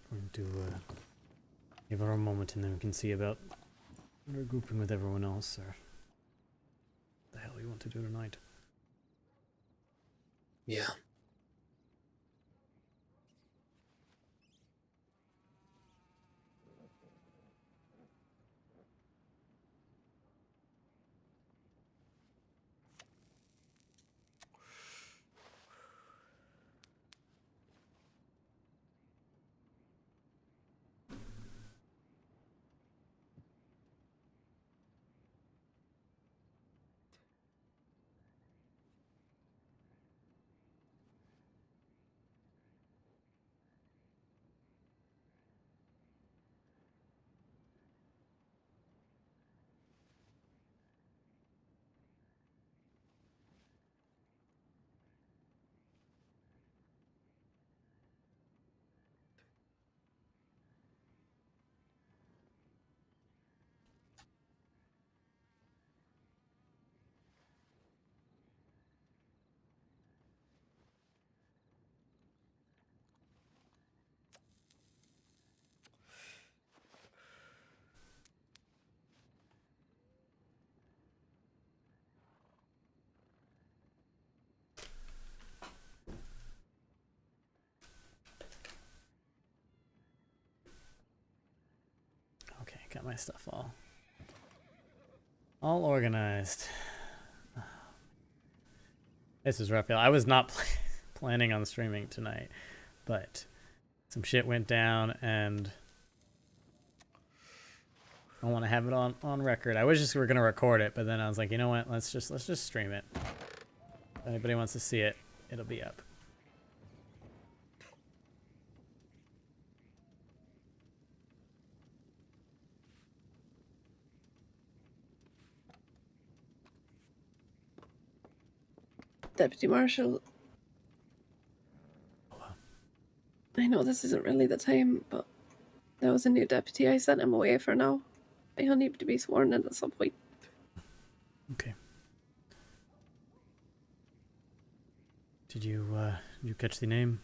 going to give her a moment, and then we can see about regrouping with everyone else, or what the hell we want to do tonight. Yeah. Okay, got my stuff all organized. This is rough. I was not planning on streaming tonight, but some shit went down, and I want to have it on record. I was just we were gonna record it, but then I was like, you know what? Let's just stream it. If anybody wants to see it, it'll be up. Deputy Marshal, I know this isn't really the time, but there was a new deputy. I sent him away for now. He'll need to be sworn in at some point. Okay. Did you catch the name?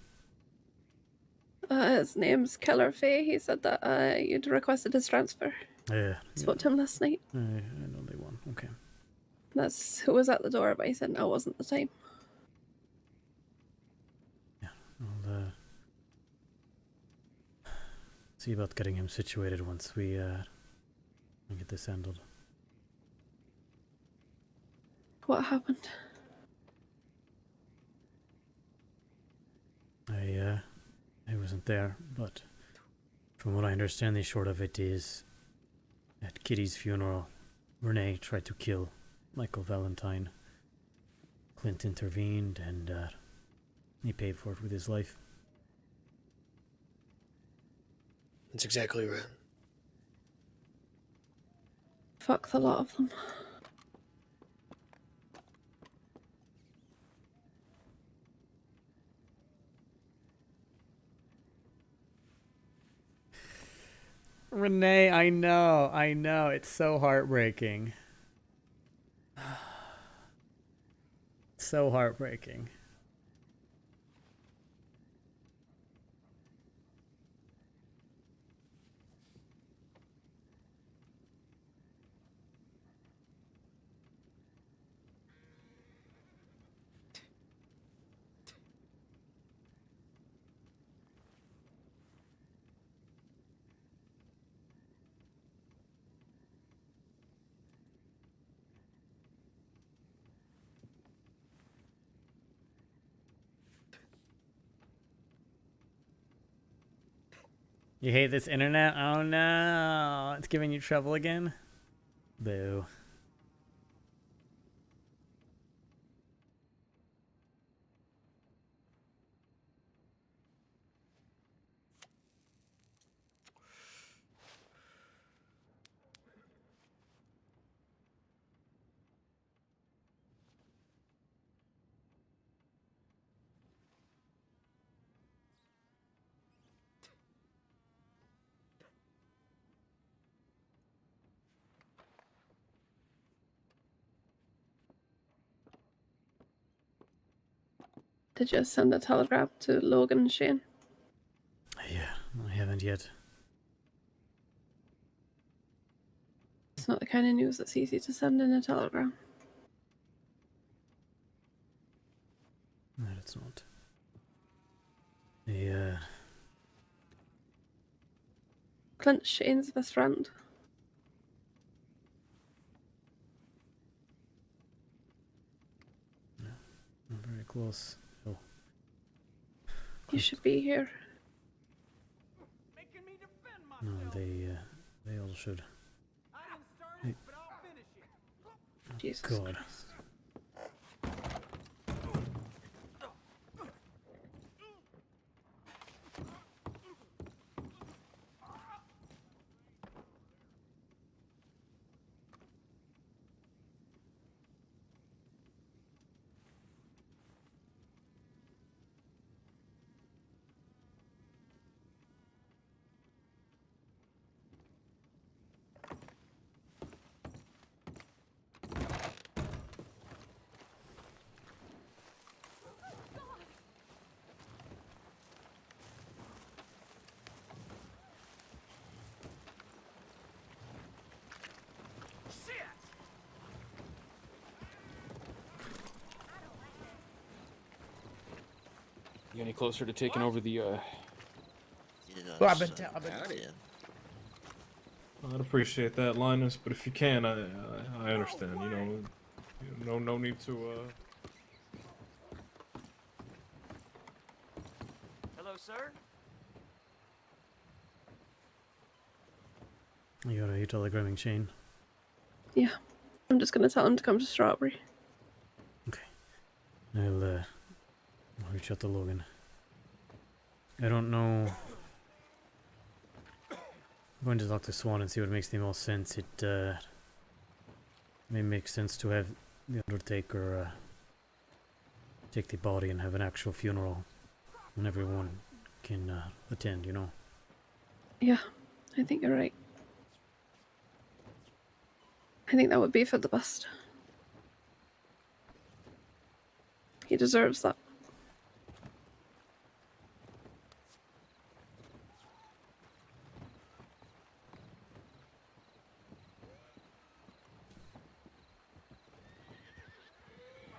His name's Keller Fay. He said that you'd requested his transfer. Yeah. Spoke to him last night. I know they won. Okay. That's who was at the door, but he said now wasn't the time. Yeah. I'll see about getting him situated once we get this handled. What happened? I wasn't there, but from what I understand, the short of it is at Kitty's funeral, Renee tried to kill Michael Valentine. Clint intervened, and he paid for it with his life. That's exactly right. Fuck the lot of them. Renee, I know. It's so heartbreaking. So heartbreaking. You hate this internet? Oh no, it's giving you trouble again? Boo. Did you send a telegram to Logan and Shane? Yeah, I haven't yet. It's not the kind of news that's easy to send in a telegram. No, it's not. Clint Shane's best friend. I'm very close. Oh. You should be here. No, they all should. Hey. Jesus God. Christ. You any closer to taking over the, Well, I'd appreciate that, Linus, but if you can, I understand. You know, no need to. Hello, sir. Are you telegramming Shane? Yeah. I'm just gonna tell him to come to Strawberry. Okay. I'll reach out to Logan. I don't know. I'm going to talk to Swan and see what makes the most sense. It may make sense to have the Undertaker take the body and have an actual funeral, and everyone can attend. You know. Yeah, I think you're right. I think that would be for the best. He deserves that.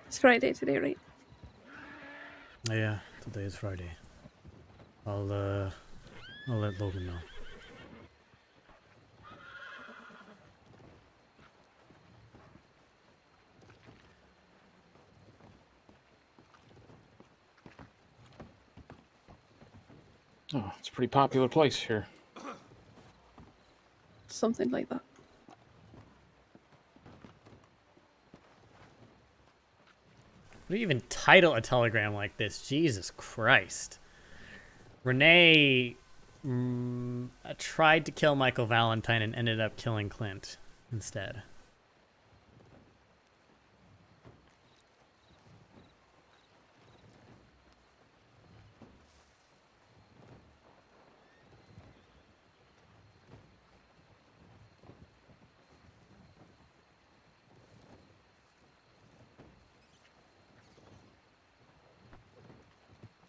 It's Friday today, right? Yeah, today is Friday. I'll let Logan know. oh, it's a pretty popular place here. Something like that. What do you even title a telegram like this? Jesus Christ. Renee tried to kill Michael Valentine and ended up killing Clint instead.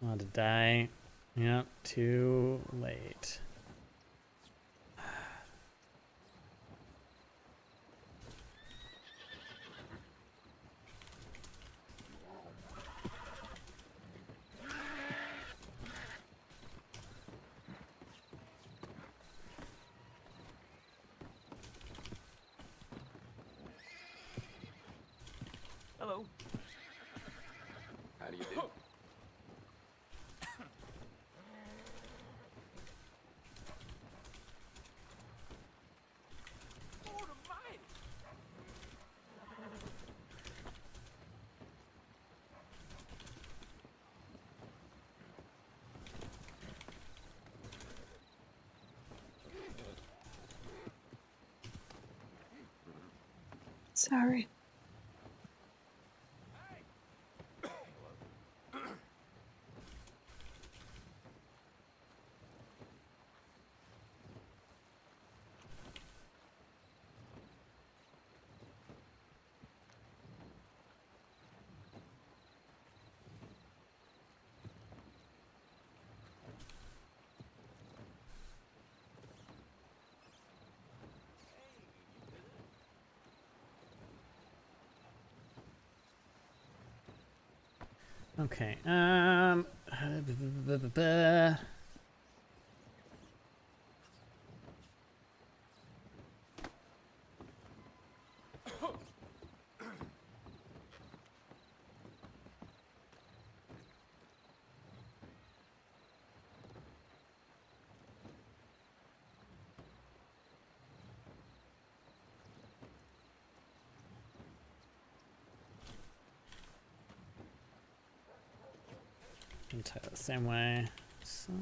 Want to die? Yep, too late. Hello. How do you do? Sorry. Okay. Tie it the same way. Sorry.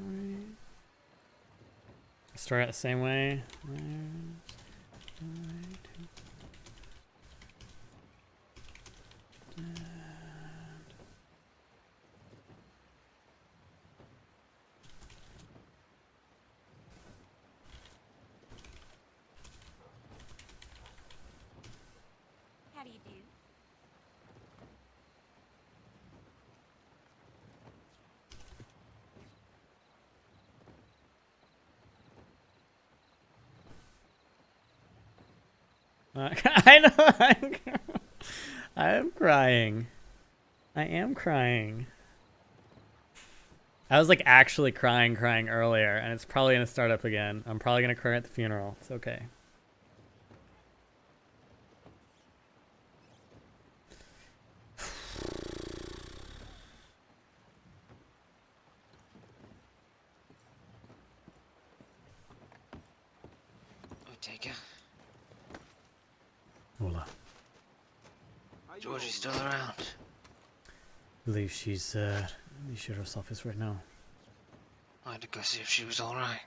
Start it the same way. How do you do? I know. I am crying. I am crying. I was like actually crying earlier, and it's probably gonna start up again. I'm probably gonna cry at the funeral. It's okay. Ortega. Hola. Georgie's still around. I believe she's in the sheriff's office right now. I had to go see if she was alright.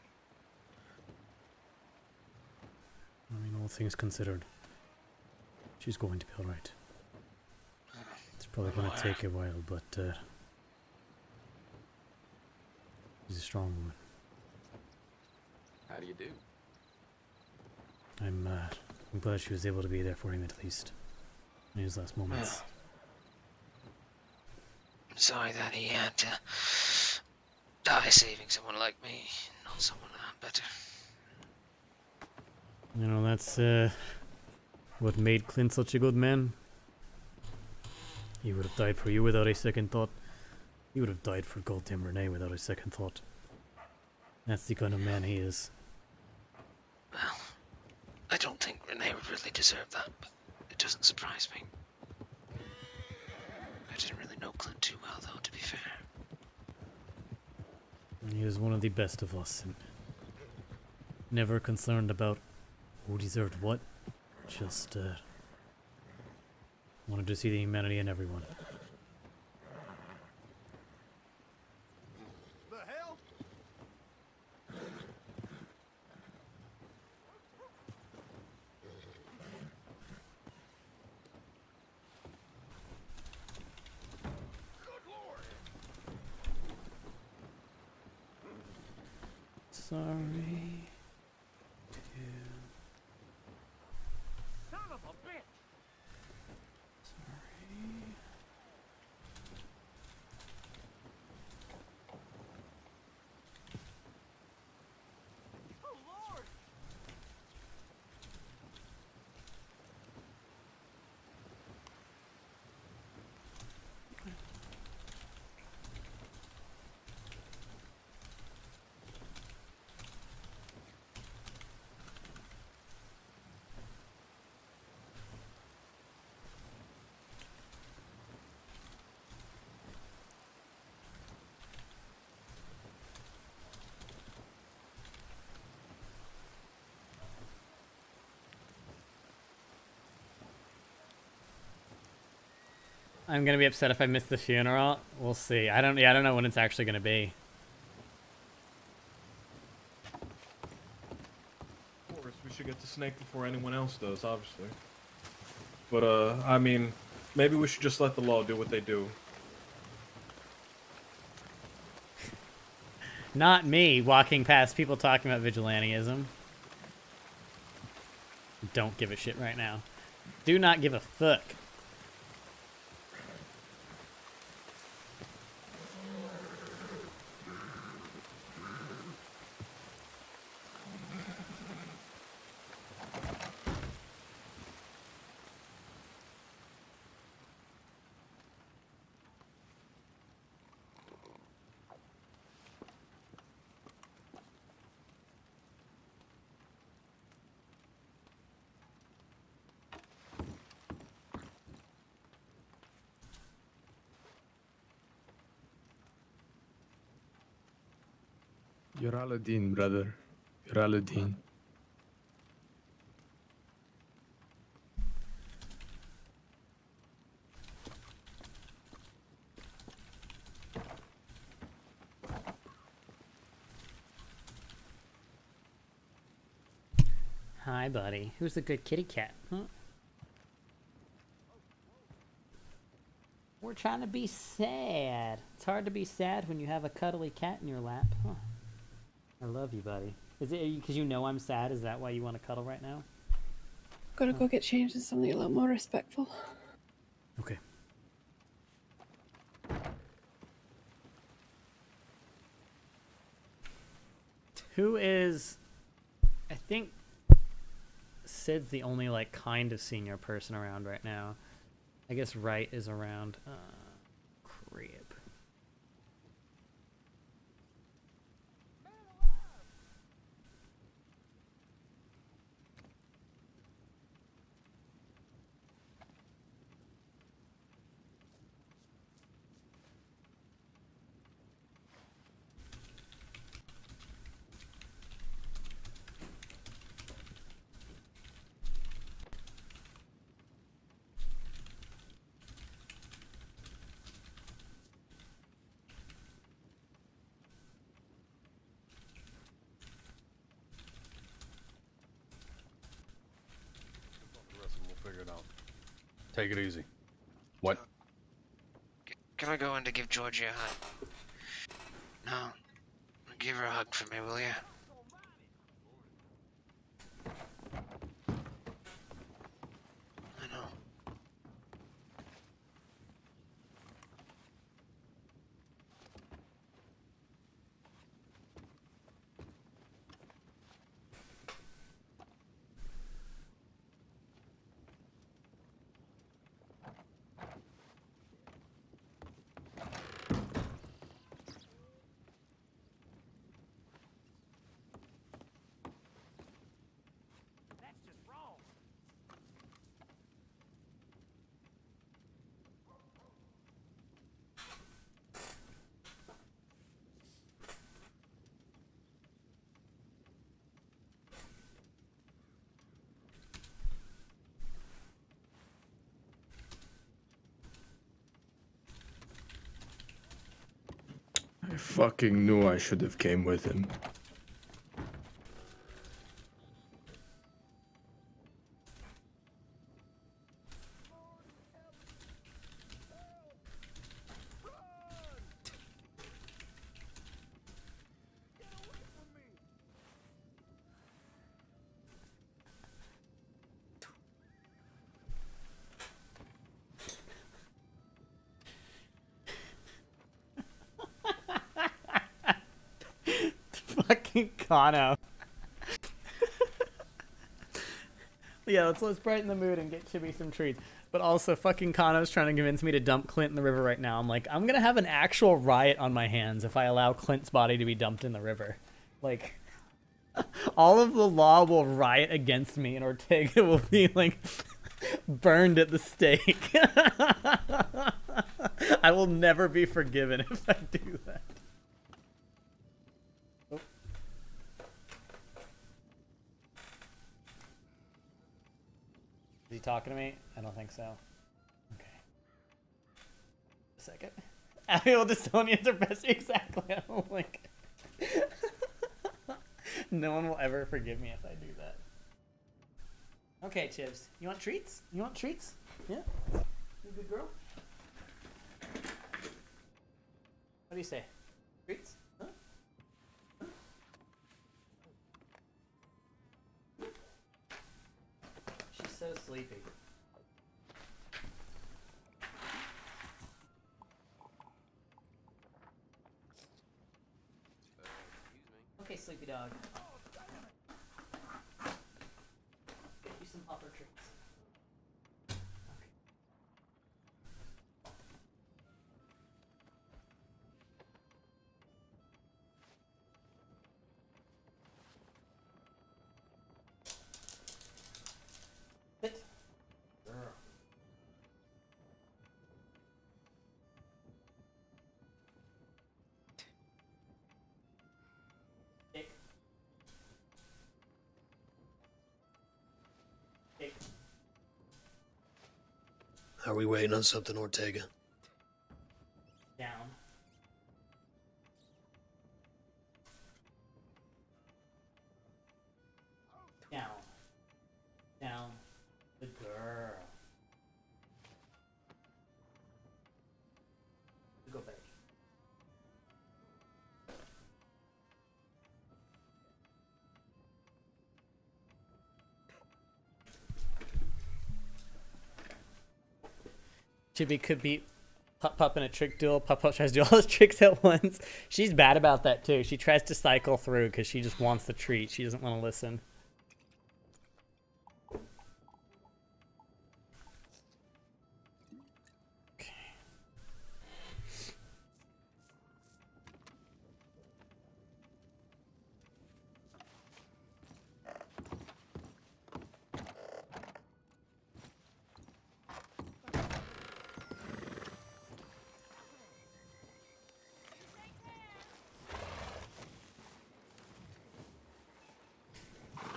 I mean, all things considered, she's going to be alright. It's probably going to take a while, but she's a strong woman. How do you do? I'm glad she was able to be there for him at least in his last moments. I'm sorry that he had to die saving someone like me, not someone better. You know, that's what made Clint such a good man. He would have died for you without a second thought. He would have died for goddamn Renee without a second thought. That's the kind of man he is. Well, I don't think Renee would really deserve that, but it doesn't surprise me. I didn't really know Clint too well, though, to be fair. And he was one of the best of us, and never concerned about who deserved what. Just wanted to see the humanity in everyone. The hell? Sorry. Son of a bitch! Oh Lord! I'm gonna be upset if I miss the funeral. We'll see. I don't know when it's actually gonna be. Of course, we should get the snake before anyone else does, obviously. But, I mean, maybe we should just let the law do what they do. Not me walking past people talking about vigilantism. Don't give a shit right now. Do not give a fuck. You're Aladdin, brother. You're Aladdin. Hi, buddy. Who's the good kitty cat? Huh? We're trying to be sad. It's hard to be sad when you have a cuddly cat in your lap. Huh. I love you, buddy. Is it because you know I'm sad? Is that why you want to cuddle right now? Gotta go get changed in something a lot more respectful. Okay. Who is... I think Sid's the only, like, kind of senior person around right now. I guess Wright is around. Crap. The rest of them will figure it out. Take it easy. What? Can I go in to give Georgie a hug? No. Give her a hug for me, will you? I know. That's just wrong. I fucking knew I should have came with him. Fucking Kano. Yeah, let's brighten the mood and get Chibi some treats. But also, fucking Kano's trying to convince me to dump Clint in the river right now. I'm like, I'm gonna have an actual riot on my hands if I allow Clint's body to be dumped in the river. Like, all of the law will riot against me, and Ortega will be like burned at the stake. I will never be forgiven if I do that. Is he talking to me? I don't think so. Okay. A second. Abiel Dystonians are best. Exactly. I'm like... No one will ever forgive me if I do that. Okay, Chibs. You want treats? You want treats? Yeah? You a good girl? What do you say? Treats? Huh? She's so sleepy. Okay, sleepy dog. Get you some upper treats. Okay. Sit. Are we waiting on something, Ortega? Down. Down. Down. The girl. Go back. Chibi could beat Pup in a trick duel. Pup tries to do all his tricks at once. She's bad about that too. She tries to cycle through because she just wants the treat. She doesn't want to listen.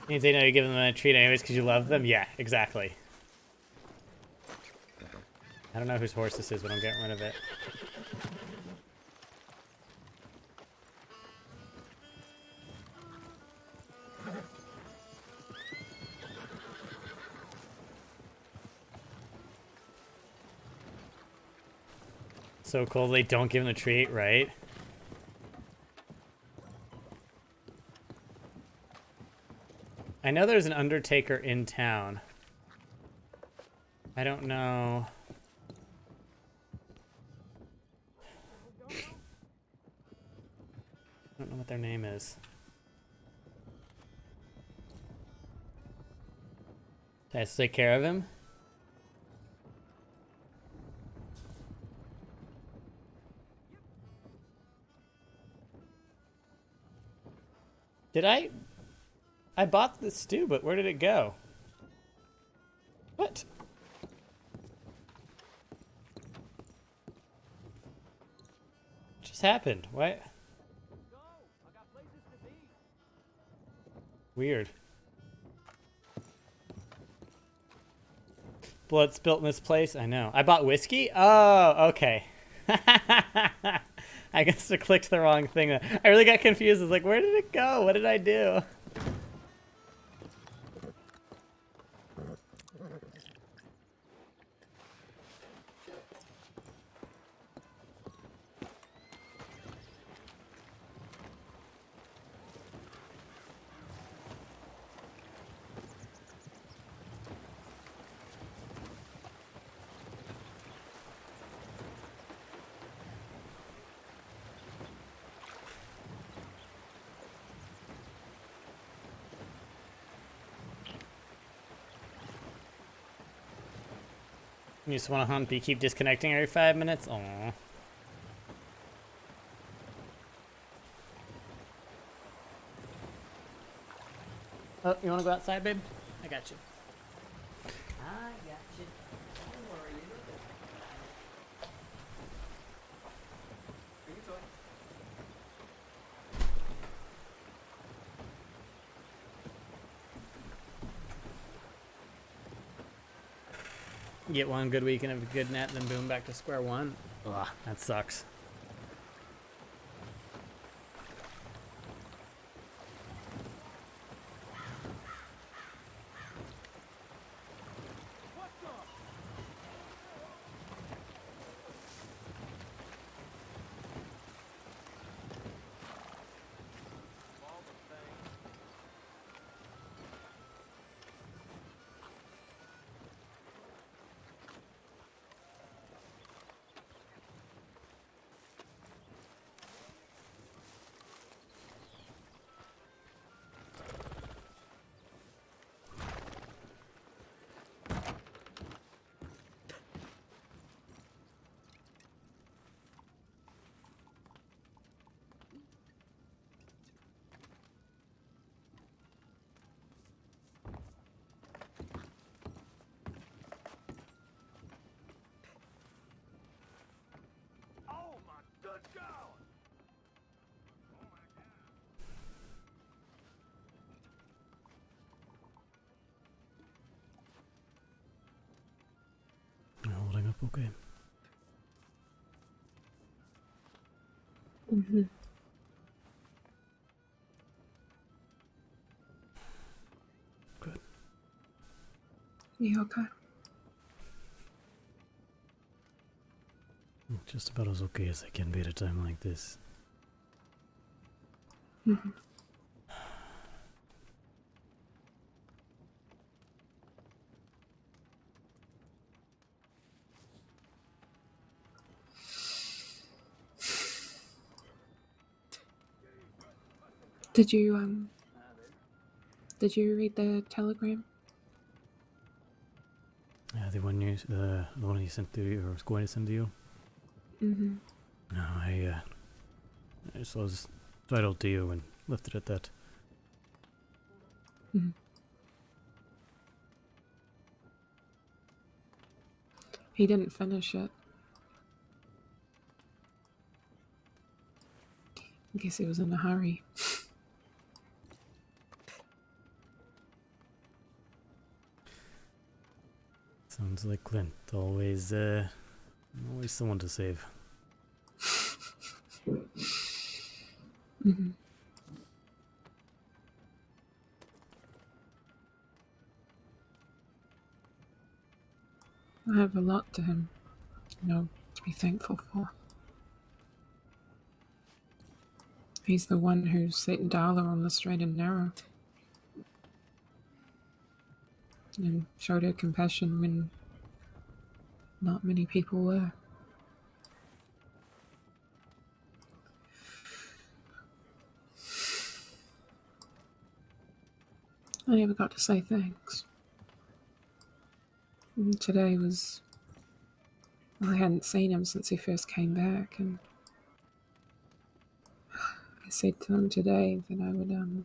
Means they know you give them a treat anyways because you love them? Yeah, exactly. I don't know whose horse this is, but I'm getting rid of it. So cool they don't give him a treat, right? I know there's an Undertaker in town. I don't know. I don't know what their name is. Did I take care of him? Did I? I bought the stew, but where did it go? What? What just happened? What? Weird. Blood spilt in this place? I know. I bought whiskey? Oh, okay. I guess I clicked the wrong thing. I really got confused. I was like, where did it go? What did I do? You just want to hunt, but you keep disconnecting every 5 minutes? Aww. Oh, you want to go outside, babe? I got you. I got you. Don't worry. Bring your toy. Get one good weekend of a good net, then boom, back to square one. Ugh, that sucks. okay? Mm-hmm. Good. You okay? Just about as okay as I can be at a time like this. Mm-hmm. Did you read the telegram? Yeah, the one he sent to you, or was going to send to you. Mm-hmm. No, I just was titled to you and left it at that. Mm-hmm. He didn't finish it. I guess he was in a hurry. Sounds like Clint. Always someone to save. Mm-hmm. I have a lot to him, to be thankful for. He's the one who set Darla on the straight and narrow. And showed her compassion when not many people were. I never got to say thanks. And today was... I hadn't seen him since he first came back, and I said to him today that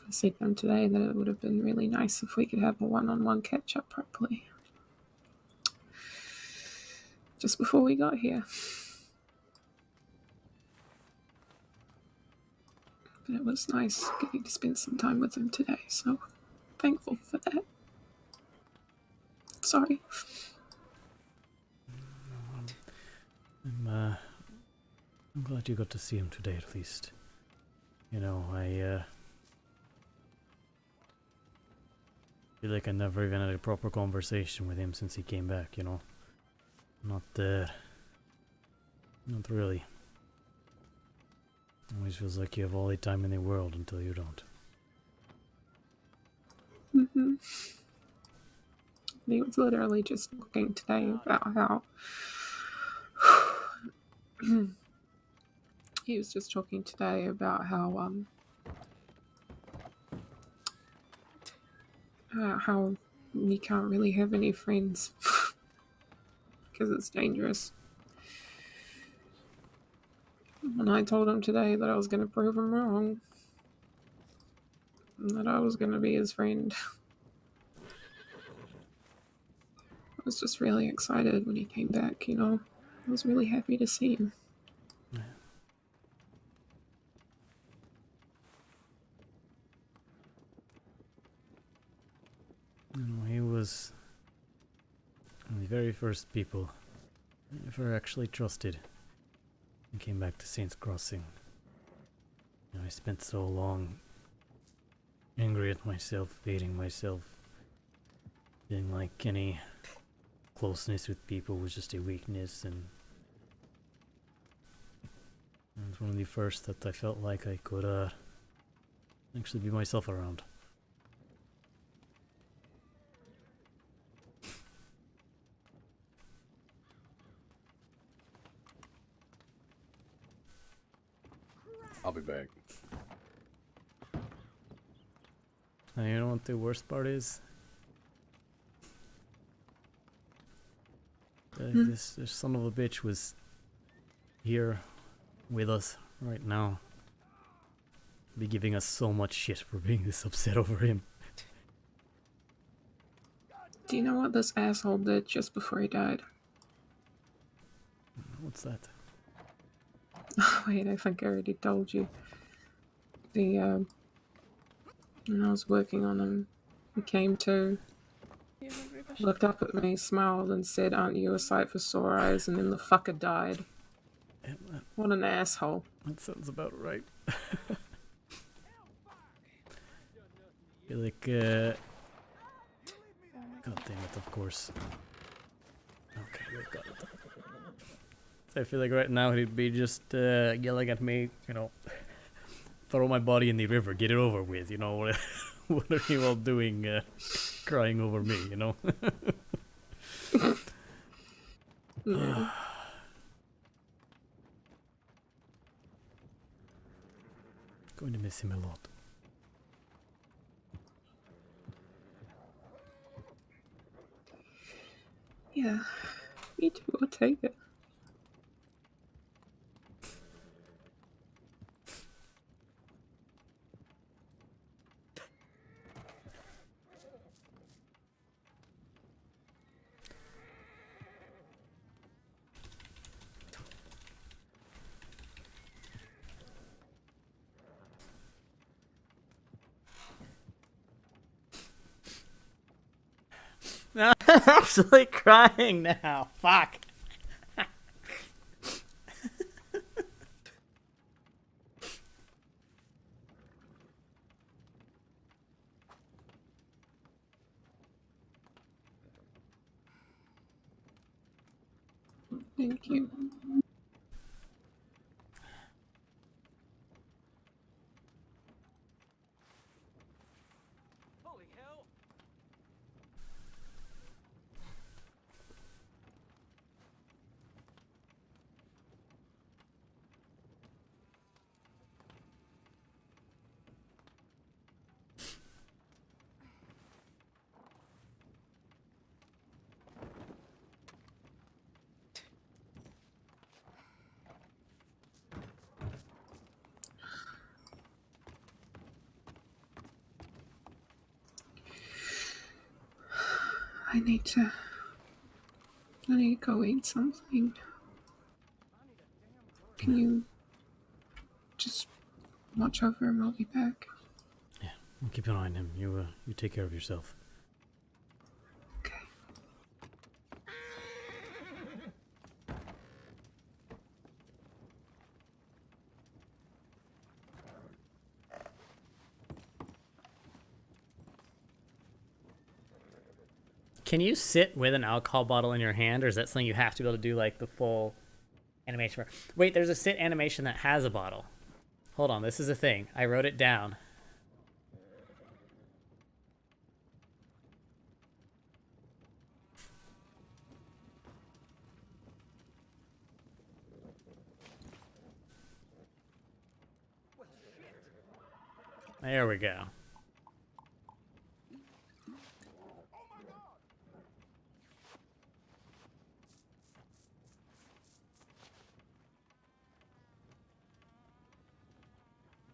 I said to him today that it would have been really nice if we could have a one-on-one catch-up properly. Just before we got here. But it was nice getting to spend some time with him today, so thankful for that. Sorry. I'm glad you got to see him today, at least. I feel like I never even had a proper conversation with him since he came back, Not really. Always feels like you have all the time in the world until you don't. Mm-hmm. He was literally just talking today about how... he was just talking today about how you can't really have any friends because it's dangerous. And I told him today that I was going to prove him wrong. And that I was going to be his friend. I was just really excited when he came back, I was really happy to see him. Yeah. He was one of the very first people I ever actually trusted and came back to Saints Crossing. I spent so long angry at myself, hating myself, feeling like any closeness with people was just a weakness, and it was one of the first that I felt like I could actually be myself around. I'll be back. And you know what the worst part is? This son of a bitch was here with us right now. Be giving us so much shit for being this upset over him. Do you know what this asshole did just before he died? What's that? Oh, wait, I think I already told you. When I was working on him, he came to... Looked up at me, smiled, and said, "Aren't you a sight for sore eyes?" And then the fucker died. What an asshole. That sounds about right. Feel like, God damn it, of course. Okay, we got it. So I feel like right now he'd be just yelling at me, you know, throw my body in the river, get it over with, you know, what are you all doing crying over me, you know? Yeah. Going to miss him a lot. Yeah. Me too, I'll take it. I'm actually crying now. Fuck. Thank you. Holy hell! I need to go eat something. Can you just watch over him? I'll be back. Yeah, I'll keep an eye on him. You take care of yourself. Okay. Can you sit with an alcohol bottle in your hand, or is that something you have to be able to do like the full animation for? Wait, there's a sit animation that has a bottle. Hold on, this is a thing. I wrote it down. There we go.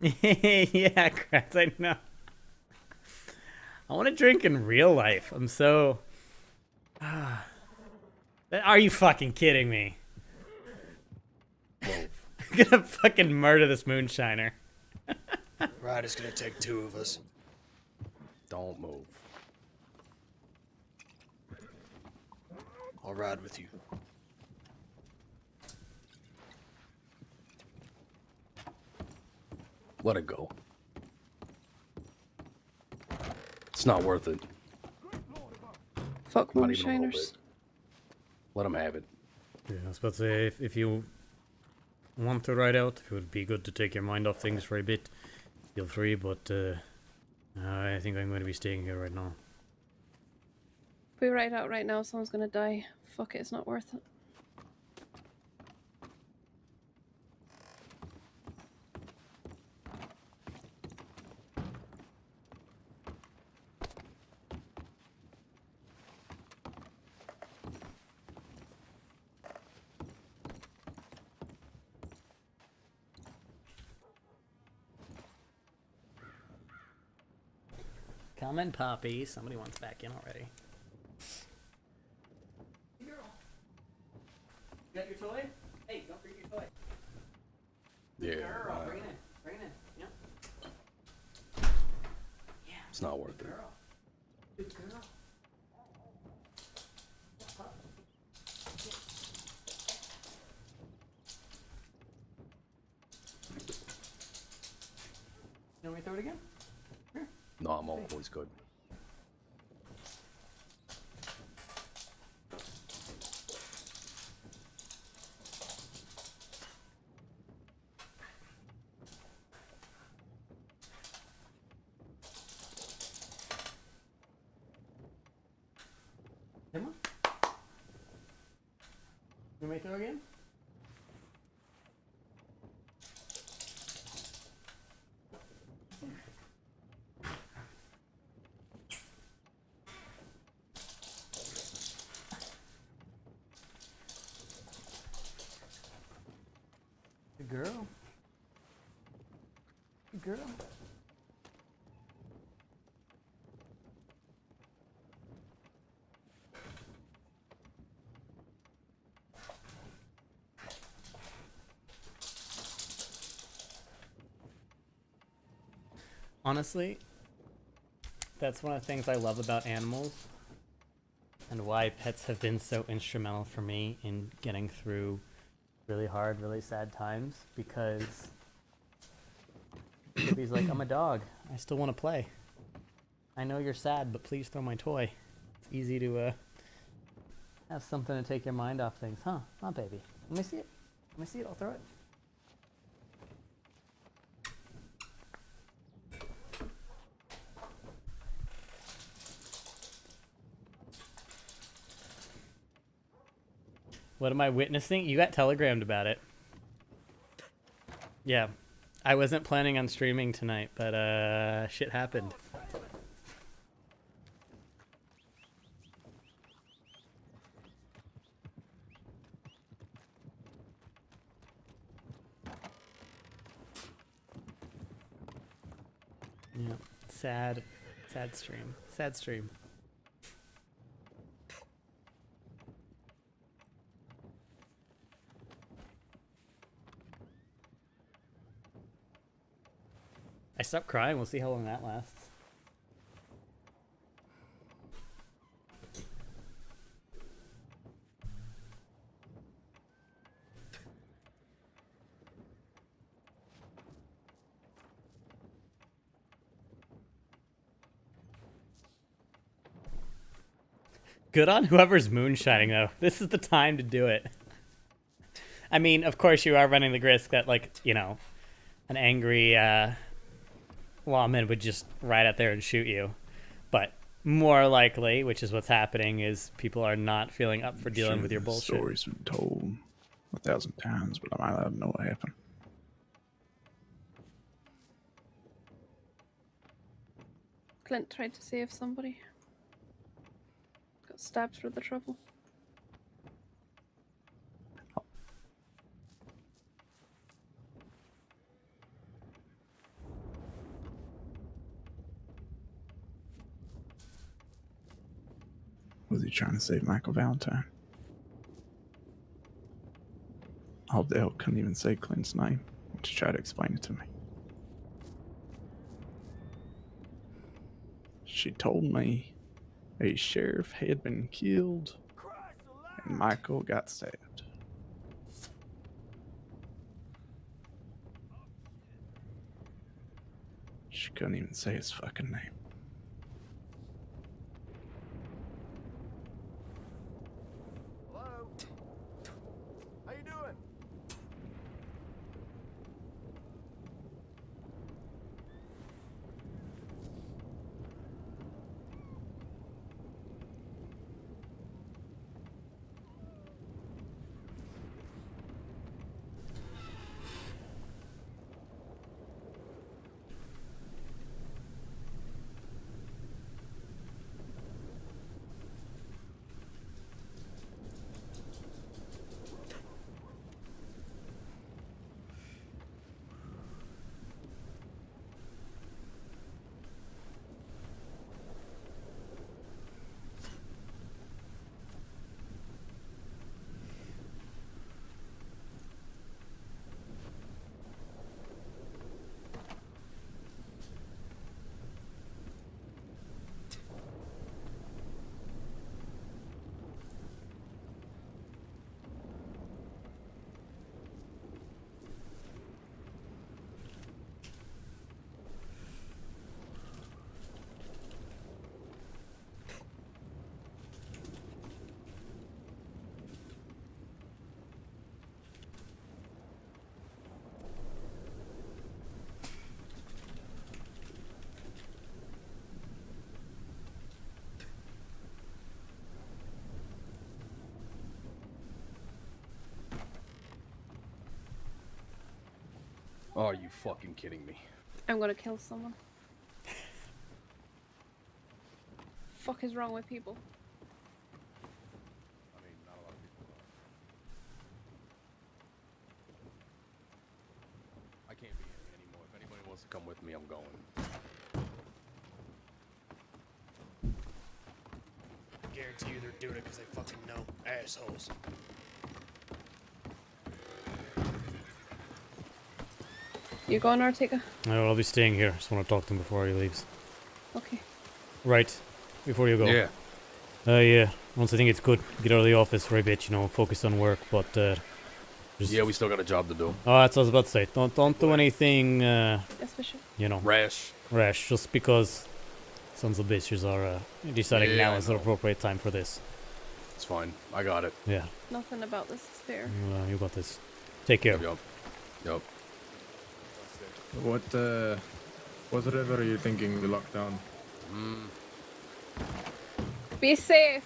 Yeah, Kratz, I know. I want to drink in real life. I'm so... Are you fucking kidding me? I'm gonna fucking murder this moonshiner. Right, it's gonna take two of us. Don't move. I'll ride with you. Let it go. It's not worth it. Fuck Not even a little moonshiners. bit. Let him have it. Yeah, I was about to say, if you want to ride out, it would be good to take your mind off things for a bit. Feel free, but I think I'm going to be staying here right now. If we ride out right now, someone's gonna die. Fuck it, it's not worth it. Come in, Poppy. Somebody wants back in already. Hey, girl. You got your toy? Hey, don't forget your toy. Yeah. Girl, bring it in. Bring it in. Yep. Yeah. It's not worth it. Girl. Good girl. want me to throw it again? No, I'm always good. Come on. You want me to throw again? Good girl. Good girl. Honestly, that's one of the things I love about animals and why pets have been so instrumental for me in getting through really hard, really sad times, because Libby's like, I'm a dog. I still want to play. I know you're sad, but please throw my toy. It's easy to have something to take your mind off things. Huh, baby. Let me see it. Let me see it. I'll throw it. What am I witnessing? You got telegrammed about it. Yeah. I wasn't planning on streaming tonight, but shit happened. Yeah. Sad stream. Sad stream. I stopped crying. We'll see how long that lasts. Good on whoever's moonshining, though. This is the time to do it. I mean, of course, you are running the risk that, like, you know, an angry lawman would just ride out there and shoot you. But more likely, which is what's happening, is people are not feeling up for dealing with your bullshit. The story's been told 1,000 times, but I'm allowed to know what happened. Clint tried to save somebody. Got stabbed for the trouble. Was he trying to save Michael Valentine? Aldale couldn't even say Clint's name to try to explain it to me. She told me a sheriff had been killed and Michael got stabbed. She couldn't even say his fucking name. Hello? How you doing? Are you fucking kidding me? I'm gonna kill someone. Fuck is wrong with people? I mean, not a lot of people know. I can't be here anymore. If anybody wants to come with me, I'm going. I guarantee you they're doing it because they fucking know. Assholes. You going, Ortega? No, I'll be staying here. Just want to talk to him before he leaves. Okay. Right. Before you go. Yeah. Yeah. Once I think it's good, get out of the office for a bit, you know, focus on work, but, just... Yeah, we still got a job to do. Oh, that's what I was about to say. Don't do anything, Yes, Bishop. you know, Rash. just because sons of bitches are, deciding now is the appropriate time for this. It's fine. I got it. Yeah. Nothing about this is fair. You got this. Take care. Yup. What river are you thinking we lock down? Be safe.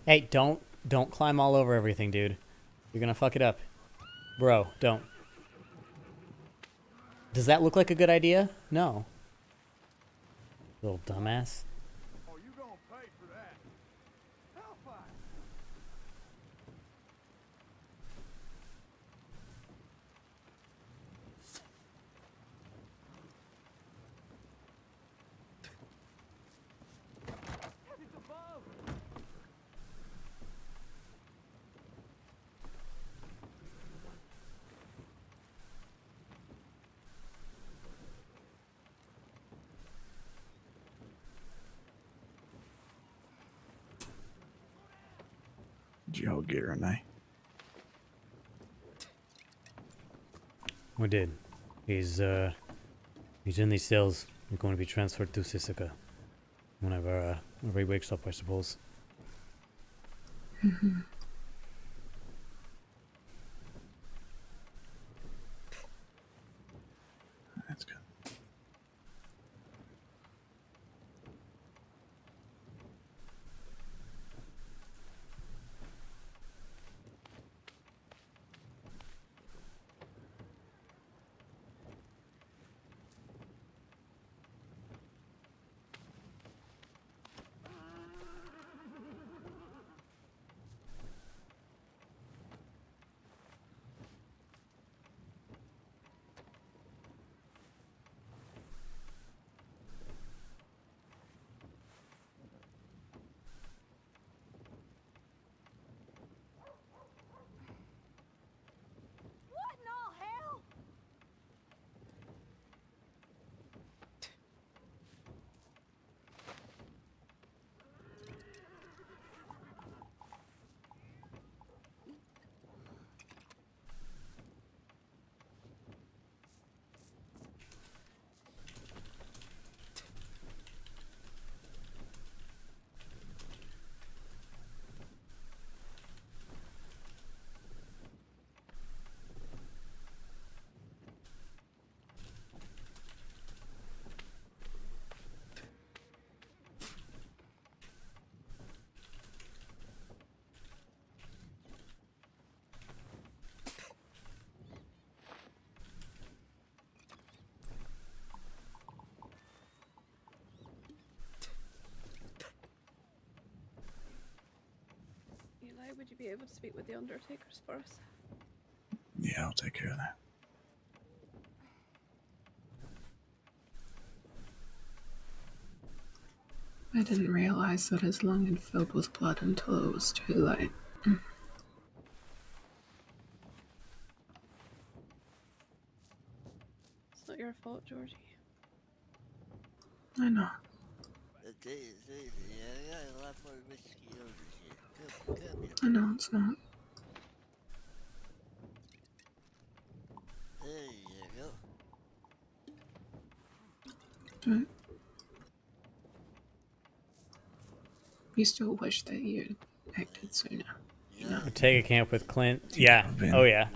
Hey, don't climb all over everything, dude. You're gonna fuck it up. Bro, don't. Does that look like a good idea? No. Little dumbass. Oh, you gonna pay for that. Hellfire. It's above. Joe Renee. We did. He's in these cells. We're going to be transferred to Sisika. Whenever he wakes up, I suppose. That's good. What in all hell? Eli, would you be able to speak with the Undertakers for us? Yeah, I'll take care of that. I didn't realize that his lung had filled with blood until it was too late. It's not your fault, Georgie. I know. I know it's not. But you still wish that you acted sooner, you know? Ortega camp with Clint. You know, Yeah. I've been Oh yeah.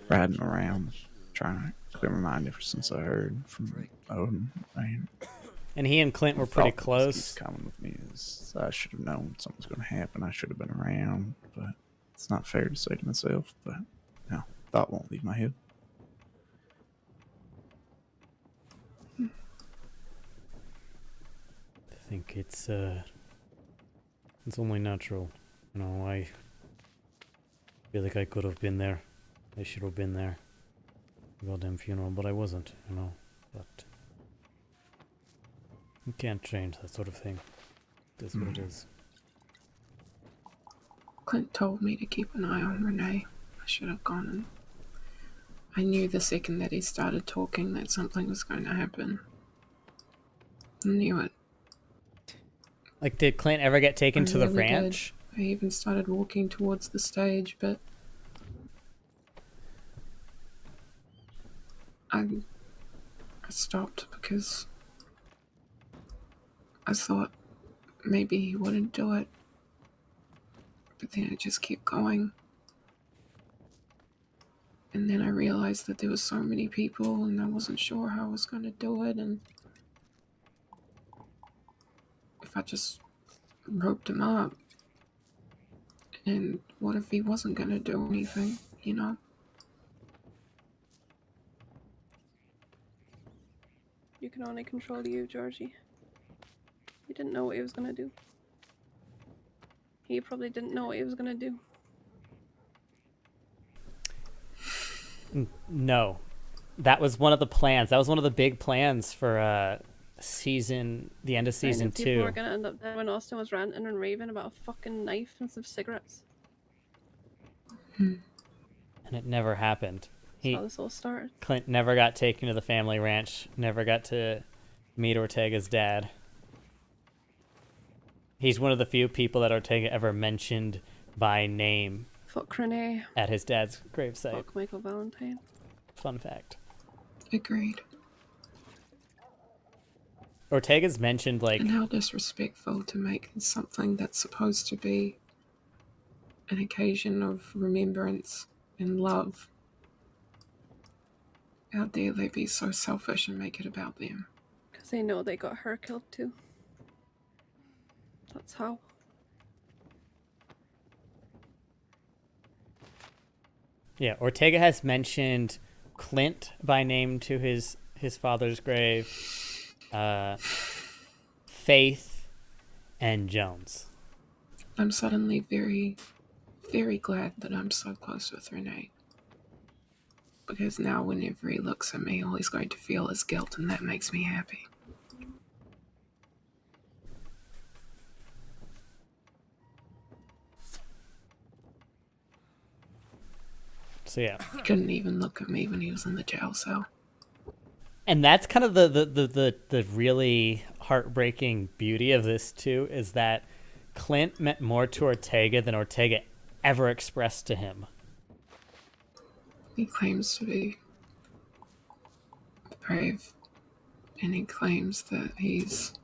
riding around trying to clear my mind ever since I heard from Odin. I mean, And he and Clint were the pretty thought that just keeps close. coming with me is I should have known something was going to happen. I should have been around, but it's not fair to say to myself. But no, thought won't leave my head. I think it's only natural. You know, I feel like I could have been there. I should have been there. Goddamn funeral, but I wasn't, you know. But you can't change that sort of thing. It is what it is. Clint told me to keep an eye on Renee. I should have gone and I knew the second that he started talking that something was going to happen. I knew it. Like, did Clint ever get taken I to the really ranch? did. I even started walking towards the stage, but I stopped because I thought maybe he wouldn't do it. But then I just kept going. And then I realized that there were so many people and I wasn't sure how I was going to do it. And if I just roped him up, and what if he wasn't going to do anything, you know? You can only control you, Georgie. You didn't know what he was gonna do. He probably didn't know what he was gonna do. No. That was one of the plans. That was one of the big plans for the end of season 2. People were gonna end up dead when Austin was ranting and raving about a fucking knife and some cigarettes. And it never happened. That's how this all started. Clint never got taken to the family ranch, never got to meet Ortega's dad. He's one of the few people that Ortega ever mentioned by name. Fuck Renee. At his dad's gravesite. Fuck Michael Valentine. Fun fact. Agreed. Ortega's mentioned, like... And how disrespectful to make something that's supposed to be an occasion of remembrance and love. How dare they be so selfish and make it about them? Because they know they got her killed too. That's how. Yeah, Ortega has mentioned Clint by name to his father's grave. Faith and Jones. I'm suddenly very, very glad that I'm so close with Renee. Because now whenever he looks at me, all he's going to feel is guilt, and that makes me happy. So yeah. He couldn't even look at me when he was in the jail cell. And that's kind of the really heartbreaking beauty of this too, is that Clint meant more to Ortega than Ortega ever expressed to him. He claims to be brave, and he claims that he's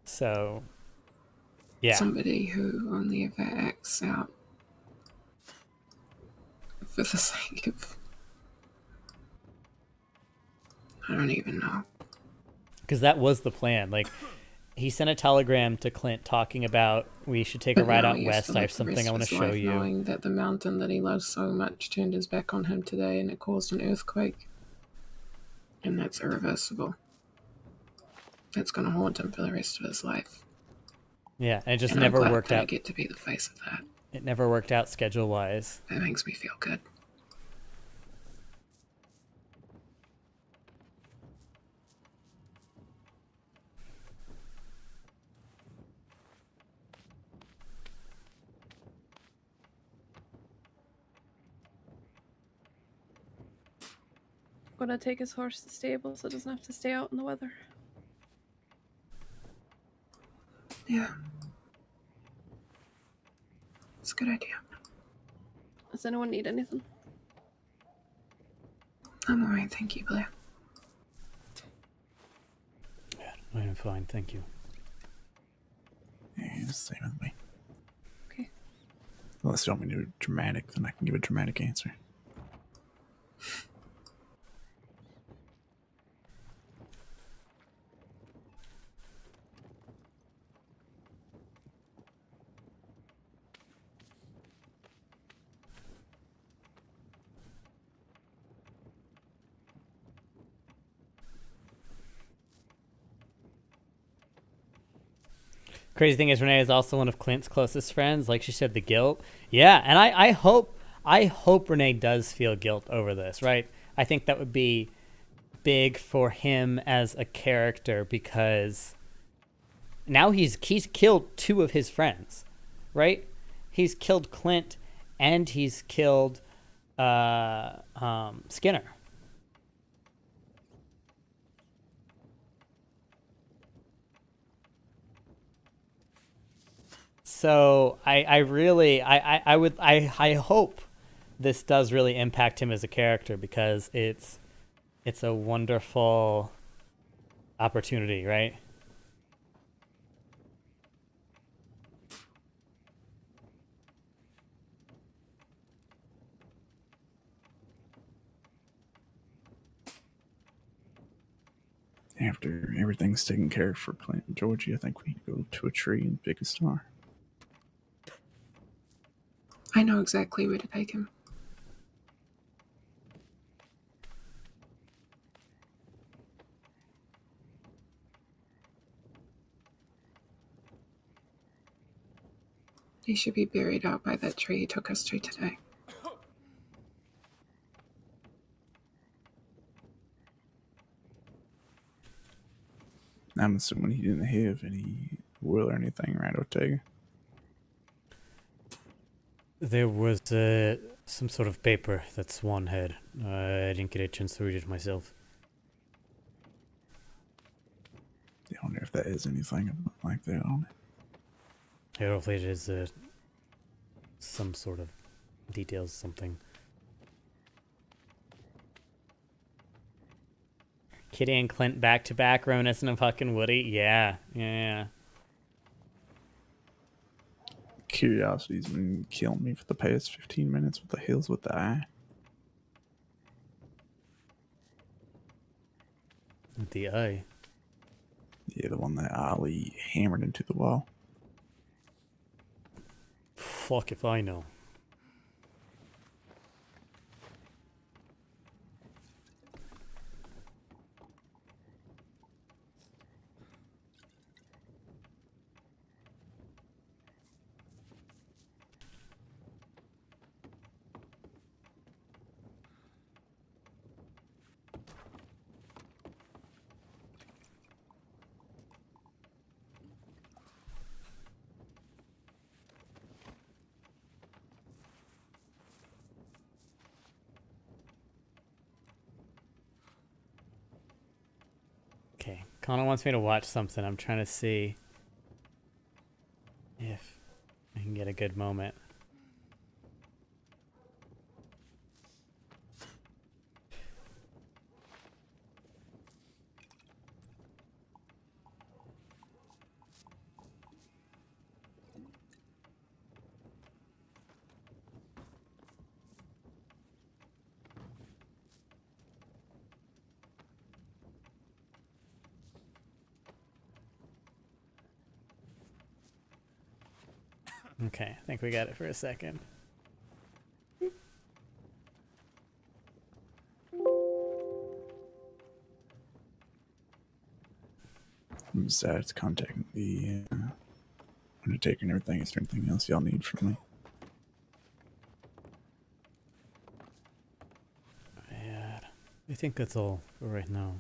so somebody who only ever acts out for the sake of, I don't even know. Because that was the plan. Like, he sent a telegram to Clint talking about, we should take a ride out west. I have something I want to show you. Knowing that the mountain that he loves so much turned his back on him today, and it caused an earthquake. And that's irreversible. That's going to haunt him for the rest of his life. Yeah, and it just and never I'm glad worked that out. I get to be the face of that. It never worked out schedule-wise. That makes me feel good. I'm gonna take his horse to the stable so it doesn't have to stay out in the weather. Yeah. It's a good idea. Does anyone need anything? I'm alright, thank you, Blair. Yeah, I'm fine, thank you. Yeah, same with me. Okay. Unless you want me to do dramatic, then I can give a dramatic answer. Crazy thing is, Renee is also one of Clint's closest friends. Like she said, the guilt. Yeah, and I hope Renee does feel guilt over this, right? I think that would be big for him as a character because now he's killed two of his friends, right? He's killed Clint and he's killed Skinner. So I hope this does really impact him as a character because it's a wonderful opportunity, right? After everything's taken care of for Clint and Georgie, I think we need to go to a tree and pick a star. I know exactly where to take him. He should be buried out by that tree he took us to today. I'm assuming he didn't have any will or anything, right, Ortega? There was some sort of paper that Swan had. I didn't get a chance to read it myself. I wonder if that has anything like that on it. Hopefully it is some sort of details, something. Kitty and Clint back to back, reminiscent of Huck and Woody. Yeah. Curiosity's been killing me for the past 15 minutes. What the hell's with the eye? With the eye. Yeah, the one that Ali hammered into the wall. Fuck if I know. Okay, Connor wants me to watch something. I'm trying to see if I can get a good moment. Okay, I think we got it for a second. Besides contacting the Undertaker and everything, is there anything else y'all need from me? Yeah, I think that's all for right now.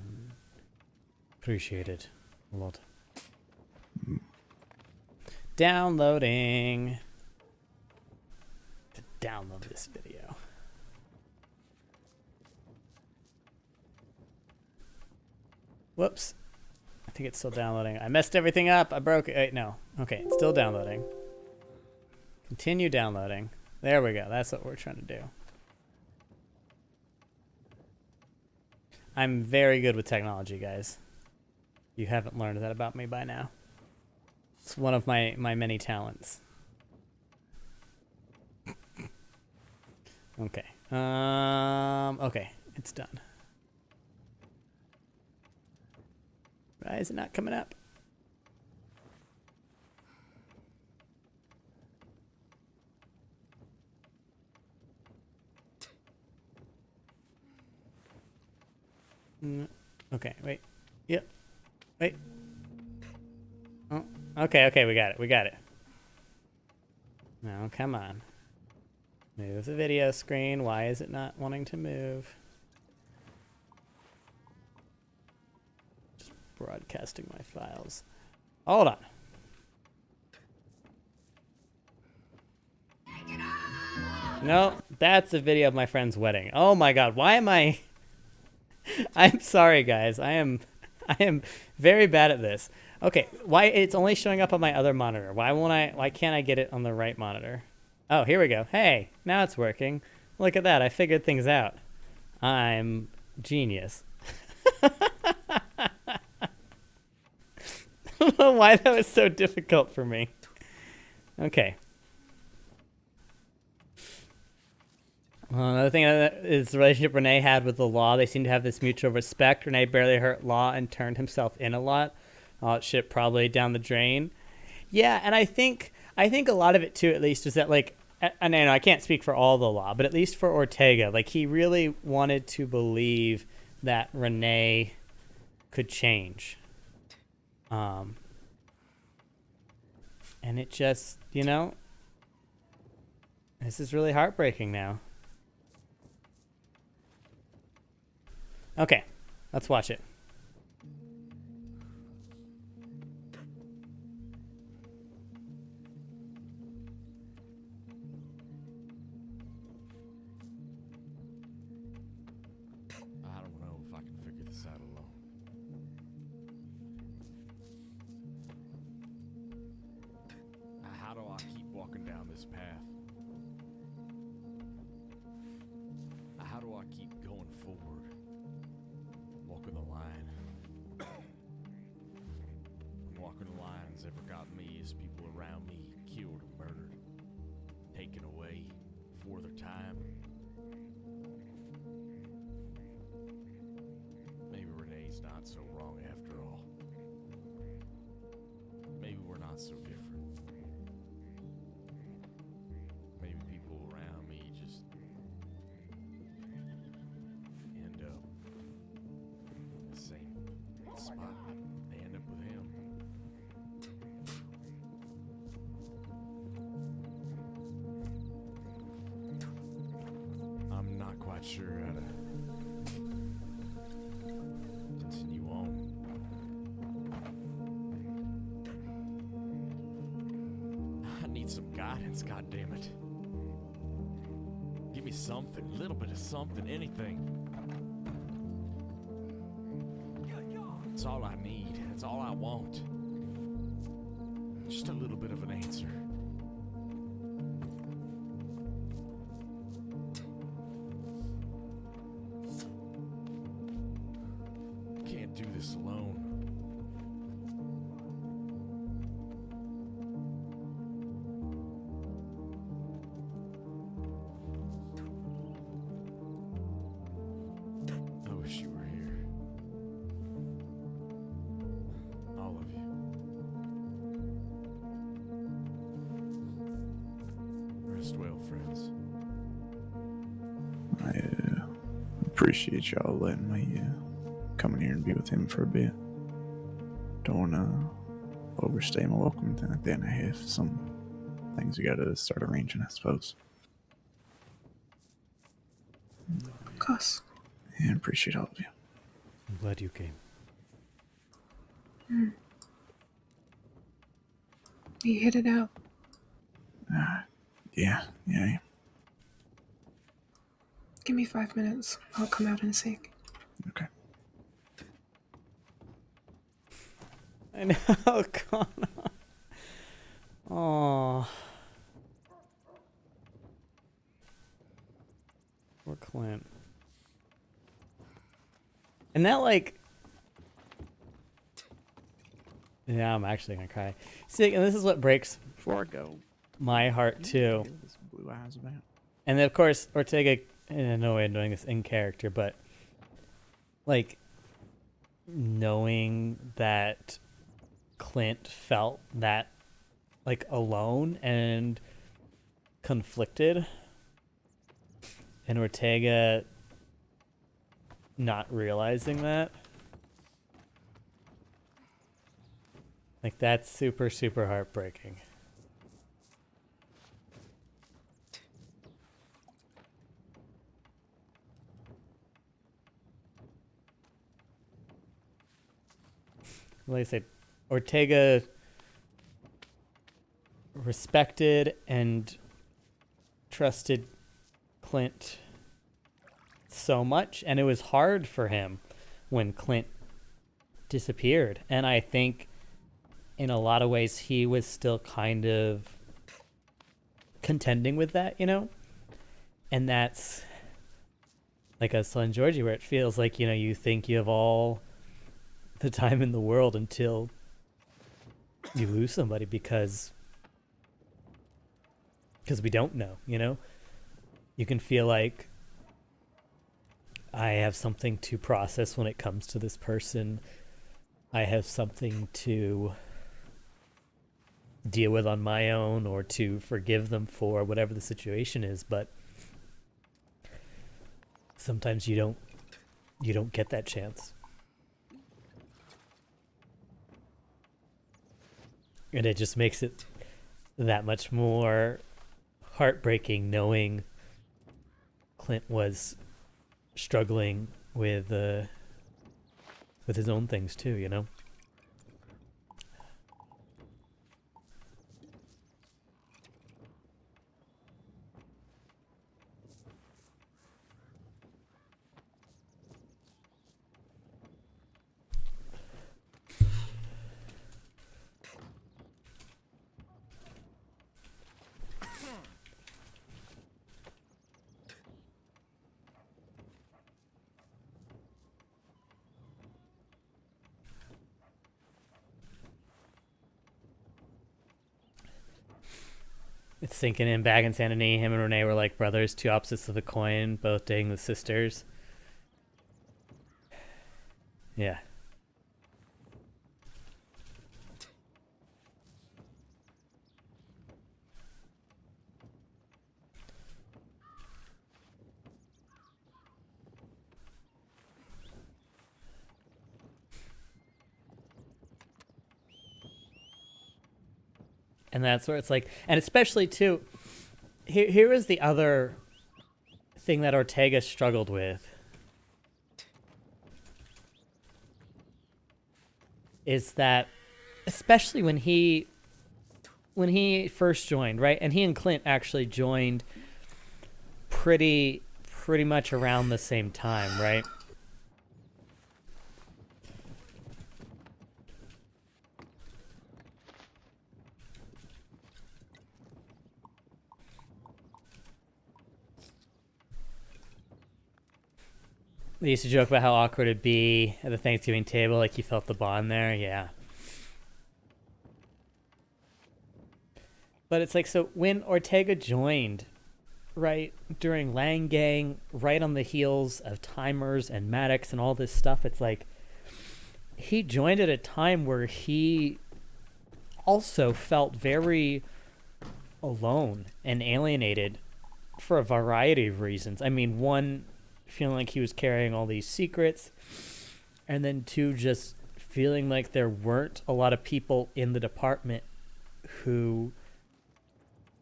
Appreciate it a lot. Downloading. To download this video. Whoops. I think it's still downloading. I messed everything up. I broke it. Wait, no. Okay, it's still downloading. Continue downloading. There we go. That's what we're trying to do. I'm very good with technology, guys. You haven't learned that about me by now. It's one of my many talents. Okay. Okay, it's done. Why is it not coming up? Okay, wait. Yep. Wait. Oh, okay, we got it. We got it. Now, come on. Move the video screen. Why is it not wanting to move? Just broadcasting my files. Hold on. No, that's a video of my friend's wedding. Oh my god, why am I... I'm sorry, guys. I am very bad at this. Okay, why it's only showing up on my other monitor? Why can't I get it on the right monitor? Oh, here we go. Hey, now it's working. Look at that. I figured things out. I'm genius. I don't know why that was so difficult for me. Okay. Another thing is the relationship Renee had with the law. They seem to have this mutual respect. Renee barely hurt Law and turned himself in a lot. All that shit probably down the drain. Yeah, and I think a lot of it too, at least, is that like, and I know I can't speak for all the law, but at least for Ortega, like he really wanted to believe that Renee could change. And it just, you know, this is really heartbreaking now. Okay, let's watch it. I don't know if I can figure this out alone. How do I keep walking down this path? How do I keep going forward? Walking the line. When walking the line's ever got me is people around me killed or murdered, taken away before their time. Maybe Renee's not so wrong after all. Maybe we're not so different. Maybe people around me just end up in the same spot. They end up with him. I'm not quite sure how to continue on. I need some guidance, goddammit. Give me something, a little bit of something, anything. It's all I need. It's all I want. Just a little bit of an answer. Can't do this alone. I wish you were here. All of you. Rest well, friends. I appreciate y'all letting me come in here and be with him for a bit. Don't want to overstay my welcome. At the end, I have some things we got to start arranging, I suppose. Of course. Yeah, I appreciate all of you. I'm glad you came. You hit it out. Yeah. Give me 5 minutes. I'll come out in a sec. Okay. I know, Connor. Oh. Poor Clint. And that, like... Yeah, I'm actually gonna cry. See, and this is what breaks Before I go, my heart, too. this blue eyes about. And then, of course, Ortega, in no way I'm doing this in character, but, like, knowing that Clint felt that, like, alone and conflicted, and Ortega not realizing that, like, that's super, super heartbreaking. Like I said, Ortega respected and trusted Clint so much, and it was hard for him when Clint disappeared. And I think in a lot of ways he was still kind of contending with that, you know? And that's like a Son Georgie, where it feels like, you know, you think you have all the time in the world until you lose somebody because we don't know, you know? You can feel like I have something to process when it comes to this person. I have something to deal with on my own or to forgive them for, whatever the situation is, but sometimes you don't get that chance. And it just makes it that much more heartbreaking knowing Clint was struggling with his own things too, you know? It's sinking in back in San Denis. Him and Renee were like brothers, two opposites of the coin, both dating the sisters. Yeah. And that's where it's like, and especially too, here is the other thing that Ortega struggled with. Is that, especially when he first joined, right? And he and Clint actually joined pretty much around the same time, right? They used to joke about how awkward it'd be at the Thanksgiving table, like you felt the bond there, yeah. But it's like, so when Ortega joined, right, during Lang Gang, right on the heels of Timers and Maddox and all this stuff, it's like, he joined at a time where he also felt very alone and alienated for a variety of reasons. I mean, one, feeling like he was carrying all these secrets, and then two, just feeling like there weren't a lot of people in the department who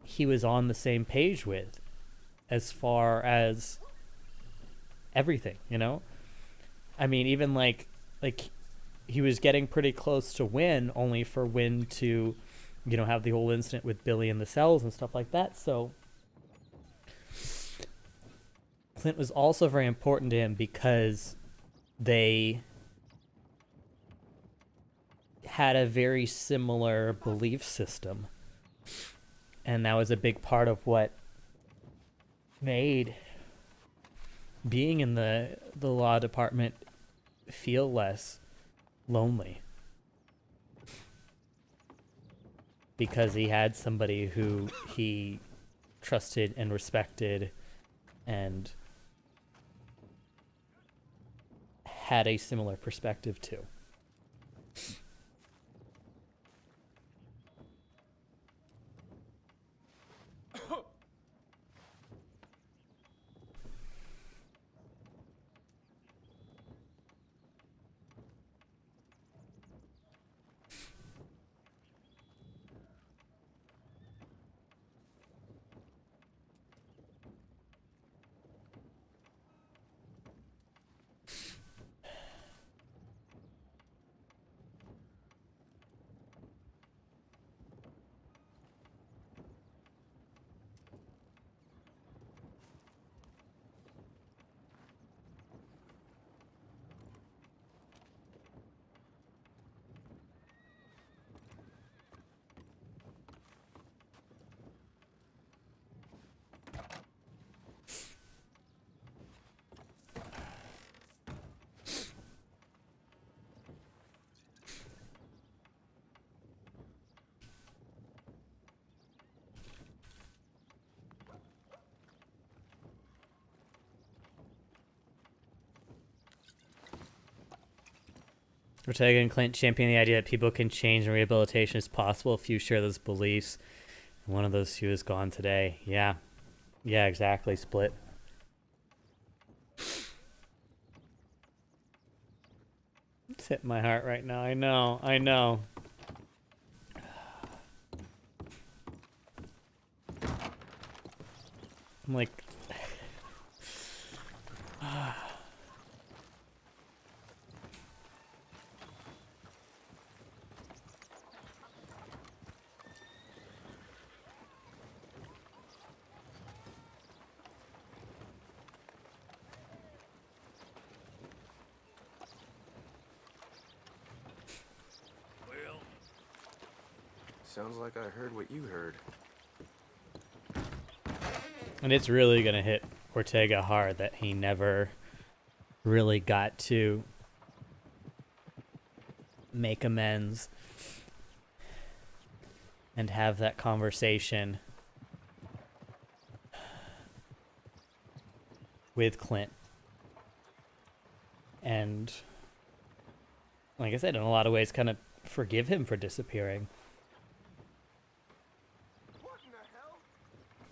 he was on the same page with as far as everything, you know? I mean, even like he was getting pretty close to Win, only for Win to, you know, have the whole incident with Billy in the cells and stuff like that. So Clint was also very important to him because they had a very similar belief system. And that was a big part of what made being in the law department feel less lonely. Because he had somebody who he trusted and respected and had a similar perspective to. Ortega and Clint champion the idea that people can change and rehabilitation is possible if you share those beliefs. One of those few is gone today. Yeah. Yeah, exactly, Split. It's hitting my heart right now. I know. I'm like... Sounds like I heard what you heard. And it's really going to hit Ortega hard that he never really got to make amends and have that conversation with Clint. And like I said, in a lot of ways, kind of forgive him for disappearing.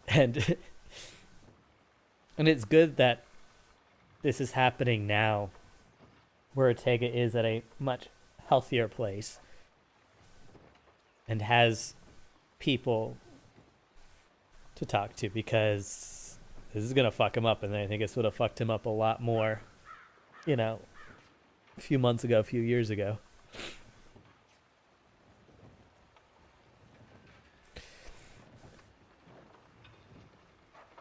And and it's good that this is happening now, where Ortega is at a much healthier place and has people to talk to, because this is gonna fuck him up, and I think this would have fucked him up a lot more, you know, a few months ago, a few years ago.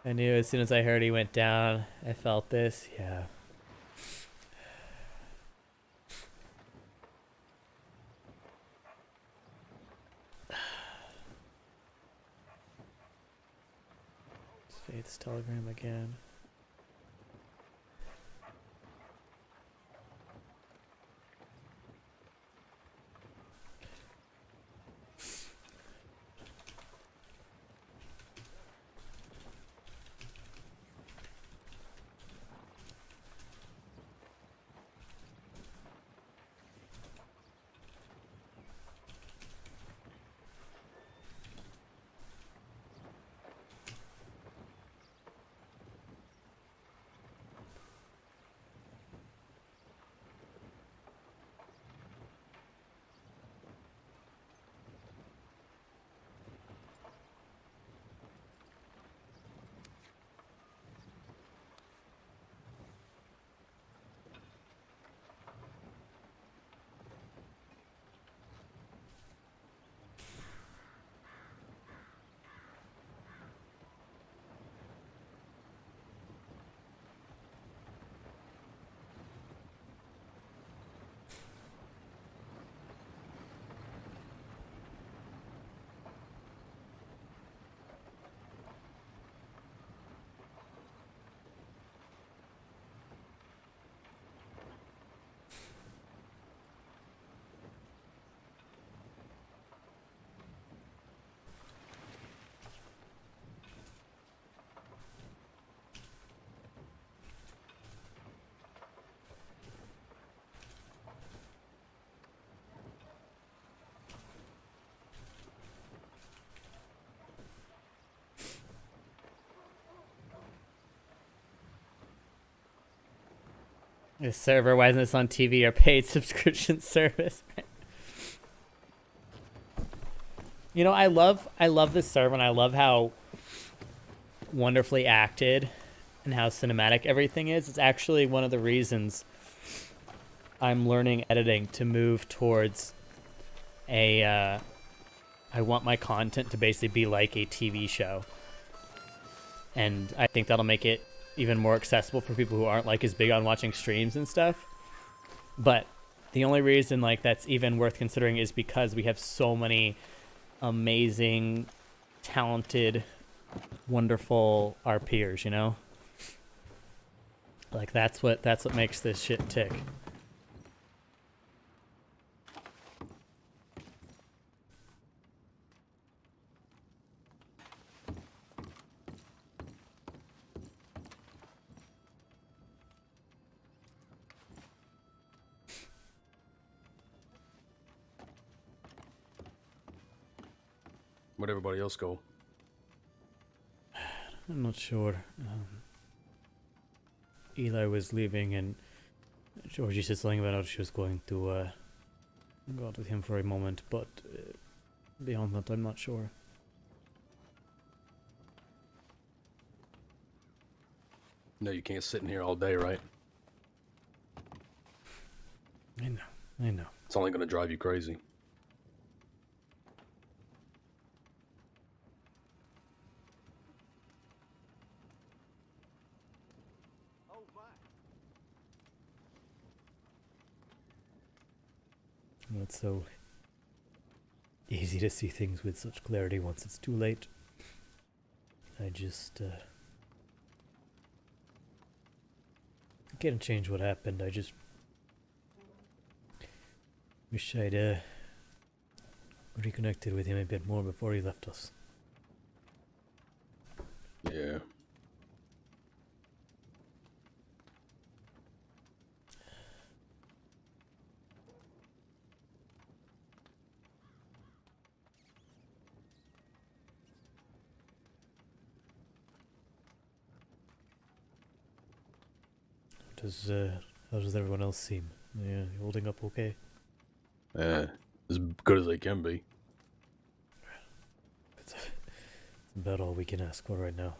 I knew as soon as I heard he went down, I felt this. Yeah. Faith's telegram again. This server, why isn't this on TV or paid subscription service? You know, I love this server, and I love how wonderfully acted and how cinematic everything is. It's actually one of the reasons I'm learning editing to move towards a I want my content to basically be like a TV show. And I think that'll make it even more accessible for people who aren't like as big on watching streams and stuff. But the only reason like that's even worth considering is because we have so many amazing, talented, wonderful RPers, you know? Like that's what makes this shit tick. Where'd everybody else go? I'm not sure. Eli was leaving, and Georgie said something about how she was going to go out with him for a moment, but beyond that, I'm not sure. No, you can't sit in here all day, right? I know. It's only gonna drive you crazy. Well, it's so easy to see things with such clarity once it's too late. I just can't change what happened. I just wish I'd reconnected with him a bit more before he left us. Yeah. How does everyone else seem? Yeah, holding up okay? As good as they can be. It's about all we can ask for right now.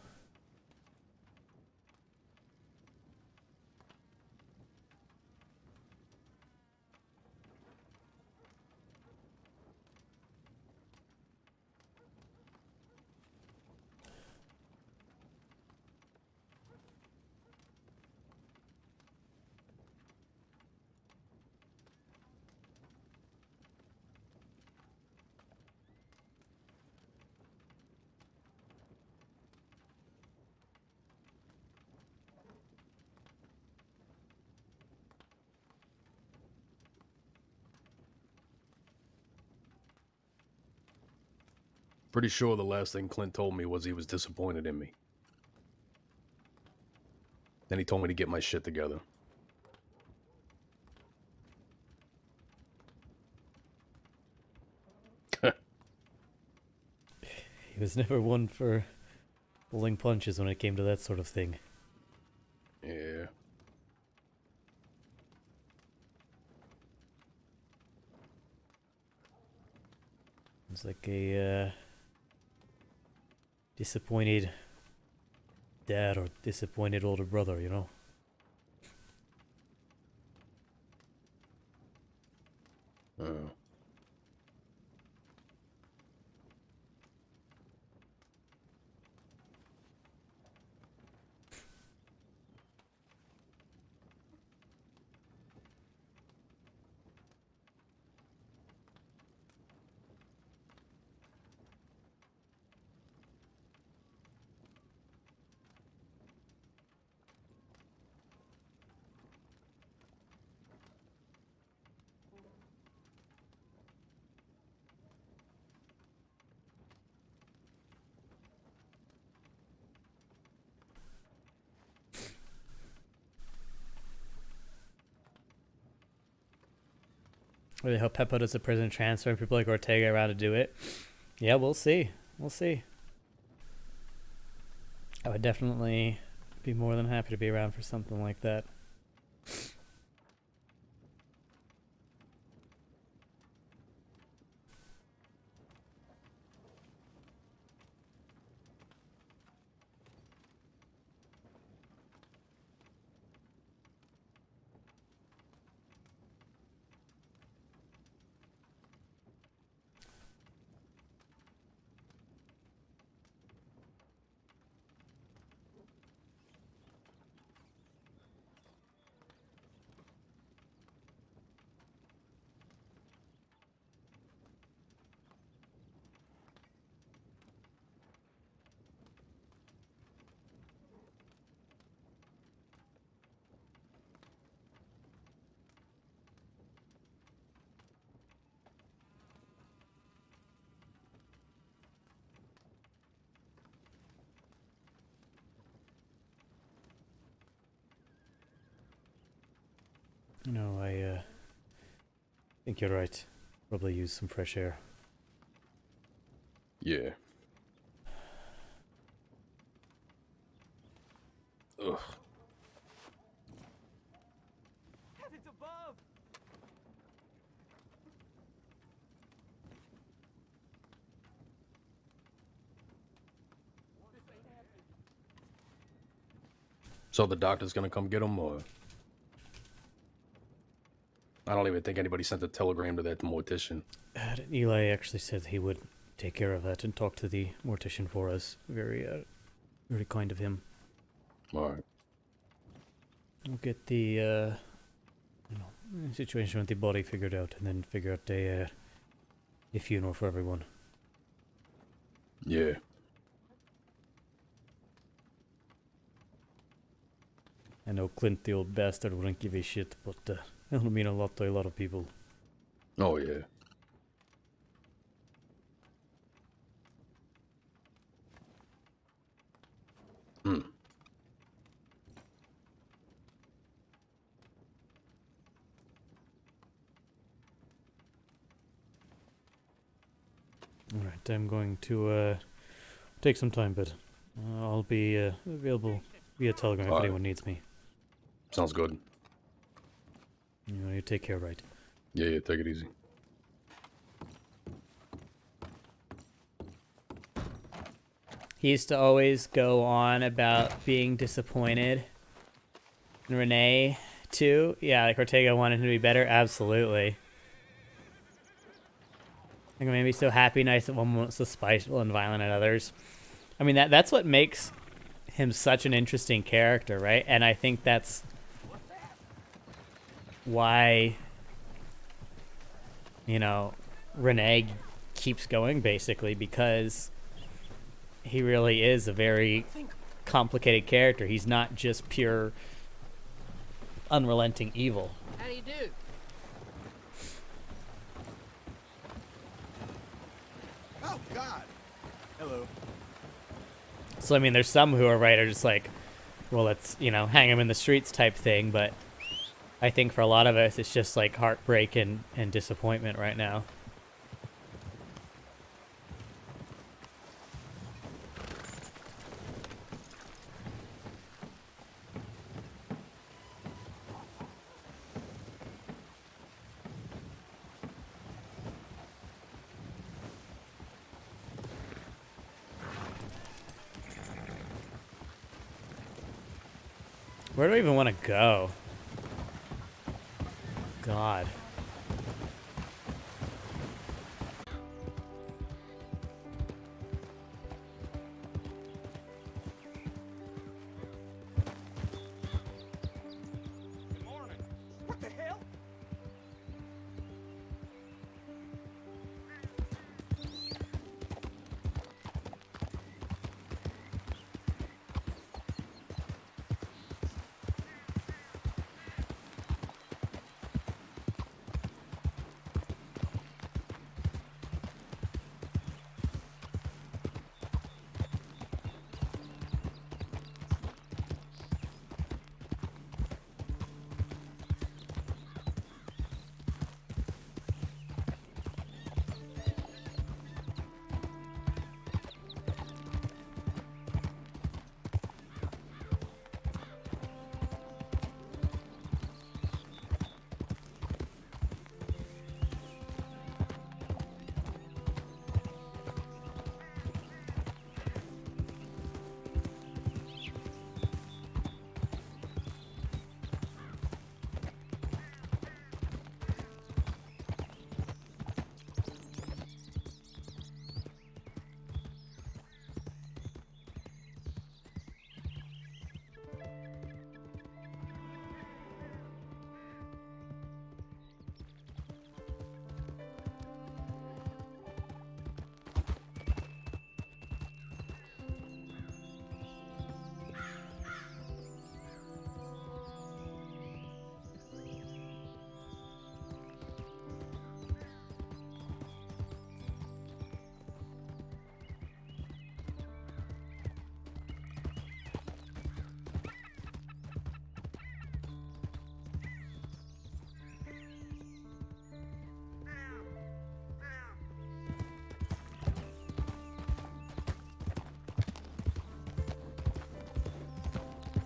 Pretty sure the last thing Clint told me was he was disappointed in me. Then he told me to get my shit together. He was never one for pulling punches when it came to that sort of thing. Yeah. It's like a disappointed dad or disappointed older brother, you know? Oh. I really hope Peppo does a prison transfer and people like Ortega around to do it. Yeah, we'll see. We'll see. I would definitely be more than happy to be around for something like that. No, I think you're right. Probably use some fresh air. Yeah. Ugh. Heavens above! So the doctor's gonna come get him, or? I don't even think anybody sent a telegram to that mortician. Eli actually said he would take care of that and talk to the mortician for us. Very, very kind of him. Alright. We'll get the, situation with the body figured out, and then figure out a funeral for everyone. Yeah. I know Clint, the old bastard, wouldn't give a shit, but it'll mean a lot to a lot of people. Oh, yeah. Hmm. Alright, I'm going to take some time, but I'll be available via telegram if anyone needs me. Sounds good. You take care, right? Yeah, take it easy. He used to always go on about being disappointed. And Renee, too. Yeah, like Ortega wanted him to be better. Absolutely. Like, maybe so happy, nice at one moment, so spiteful and violent at others. I mean, that's what makes him such an interesting character, right? And I think that's why, Renee keeps going, basically, because he really is a very complicated character. He's not just pure, unrelenting evil. How do you do? Oh, God. Hello. So, I mean, there's some who are just like, well, let's, hang him in the streets type thing, but I think for a lot of us, it's just like heartbreak and disappointment right now. Where do I even want to go? God. Good morning. What the hell?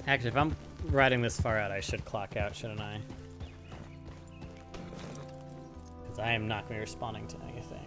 Actually, if I'm riding this far out, I should clock out, shouldn't I? Because I am not going to be responding to anything.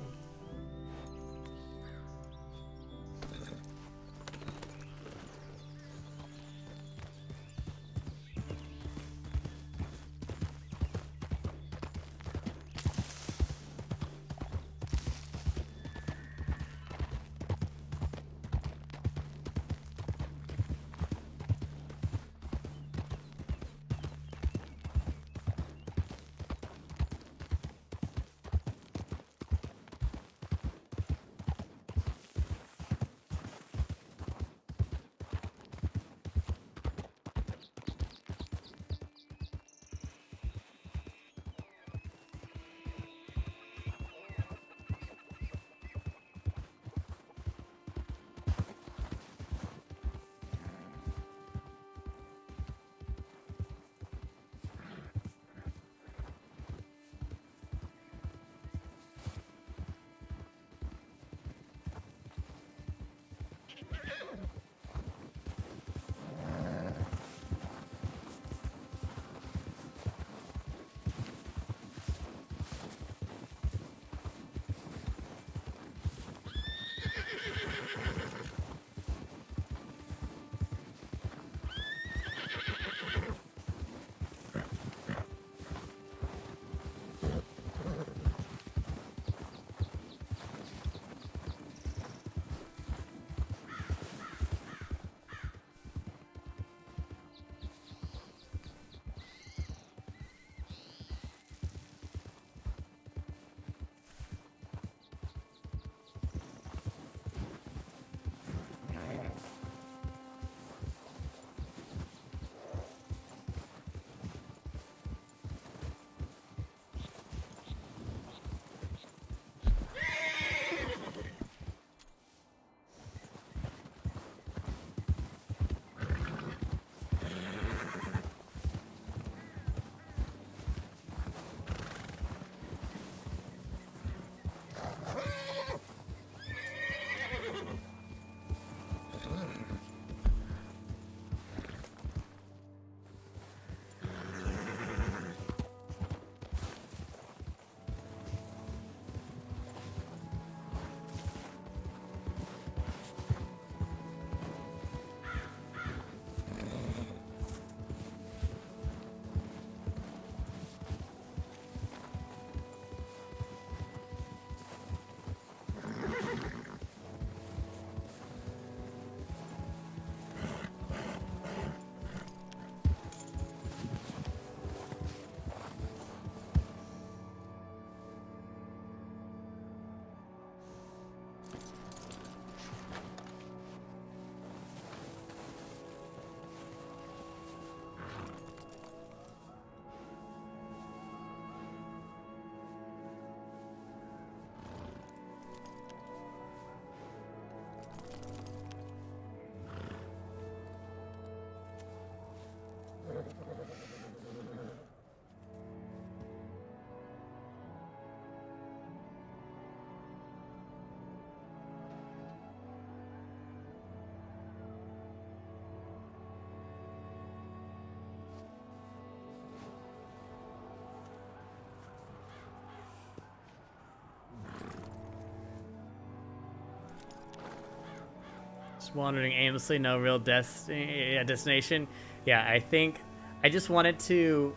Just wandering aimlessly, no real destination. Yeah, I think I just wanted to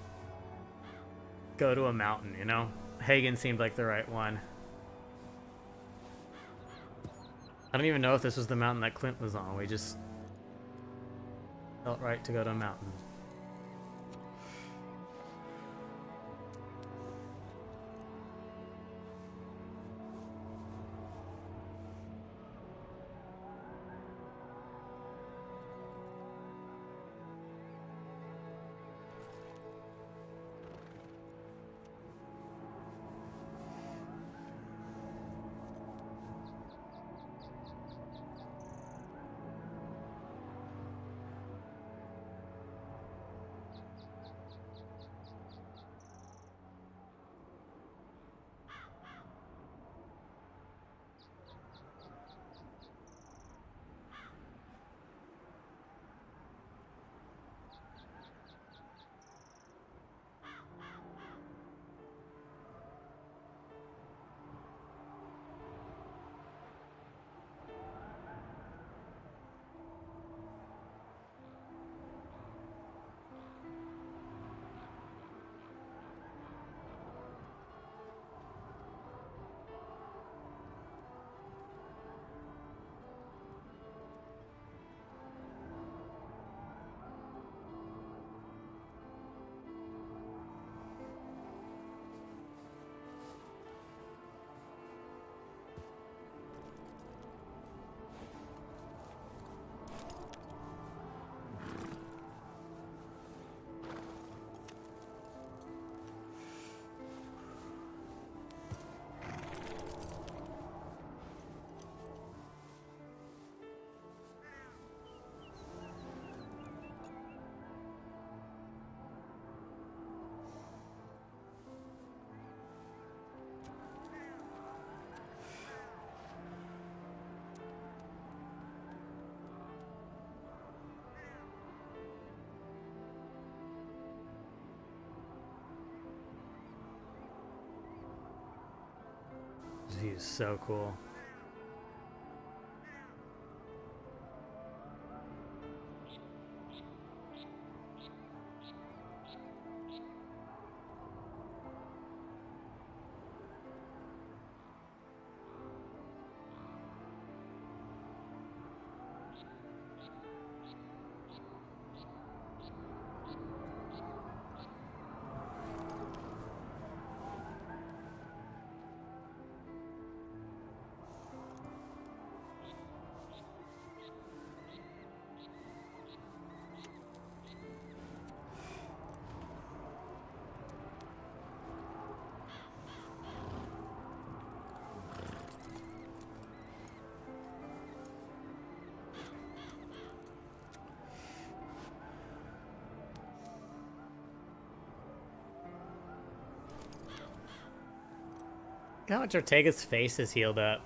go to a mountain, you know? Hagen seemed like the right one. I don't even know if this was the mountain that Clint was on. We just felt right to go to a mountain. He's so cool. How much Ortega's face is healed up.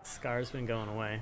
Scar's been going away.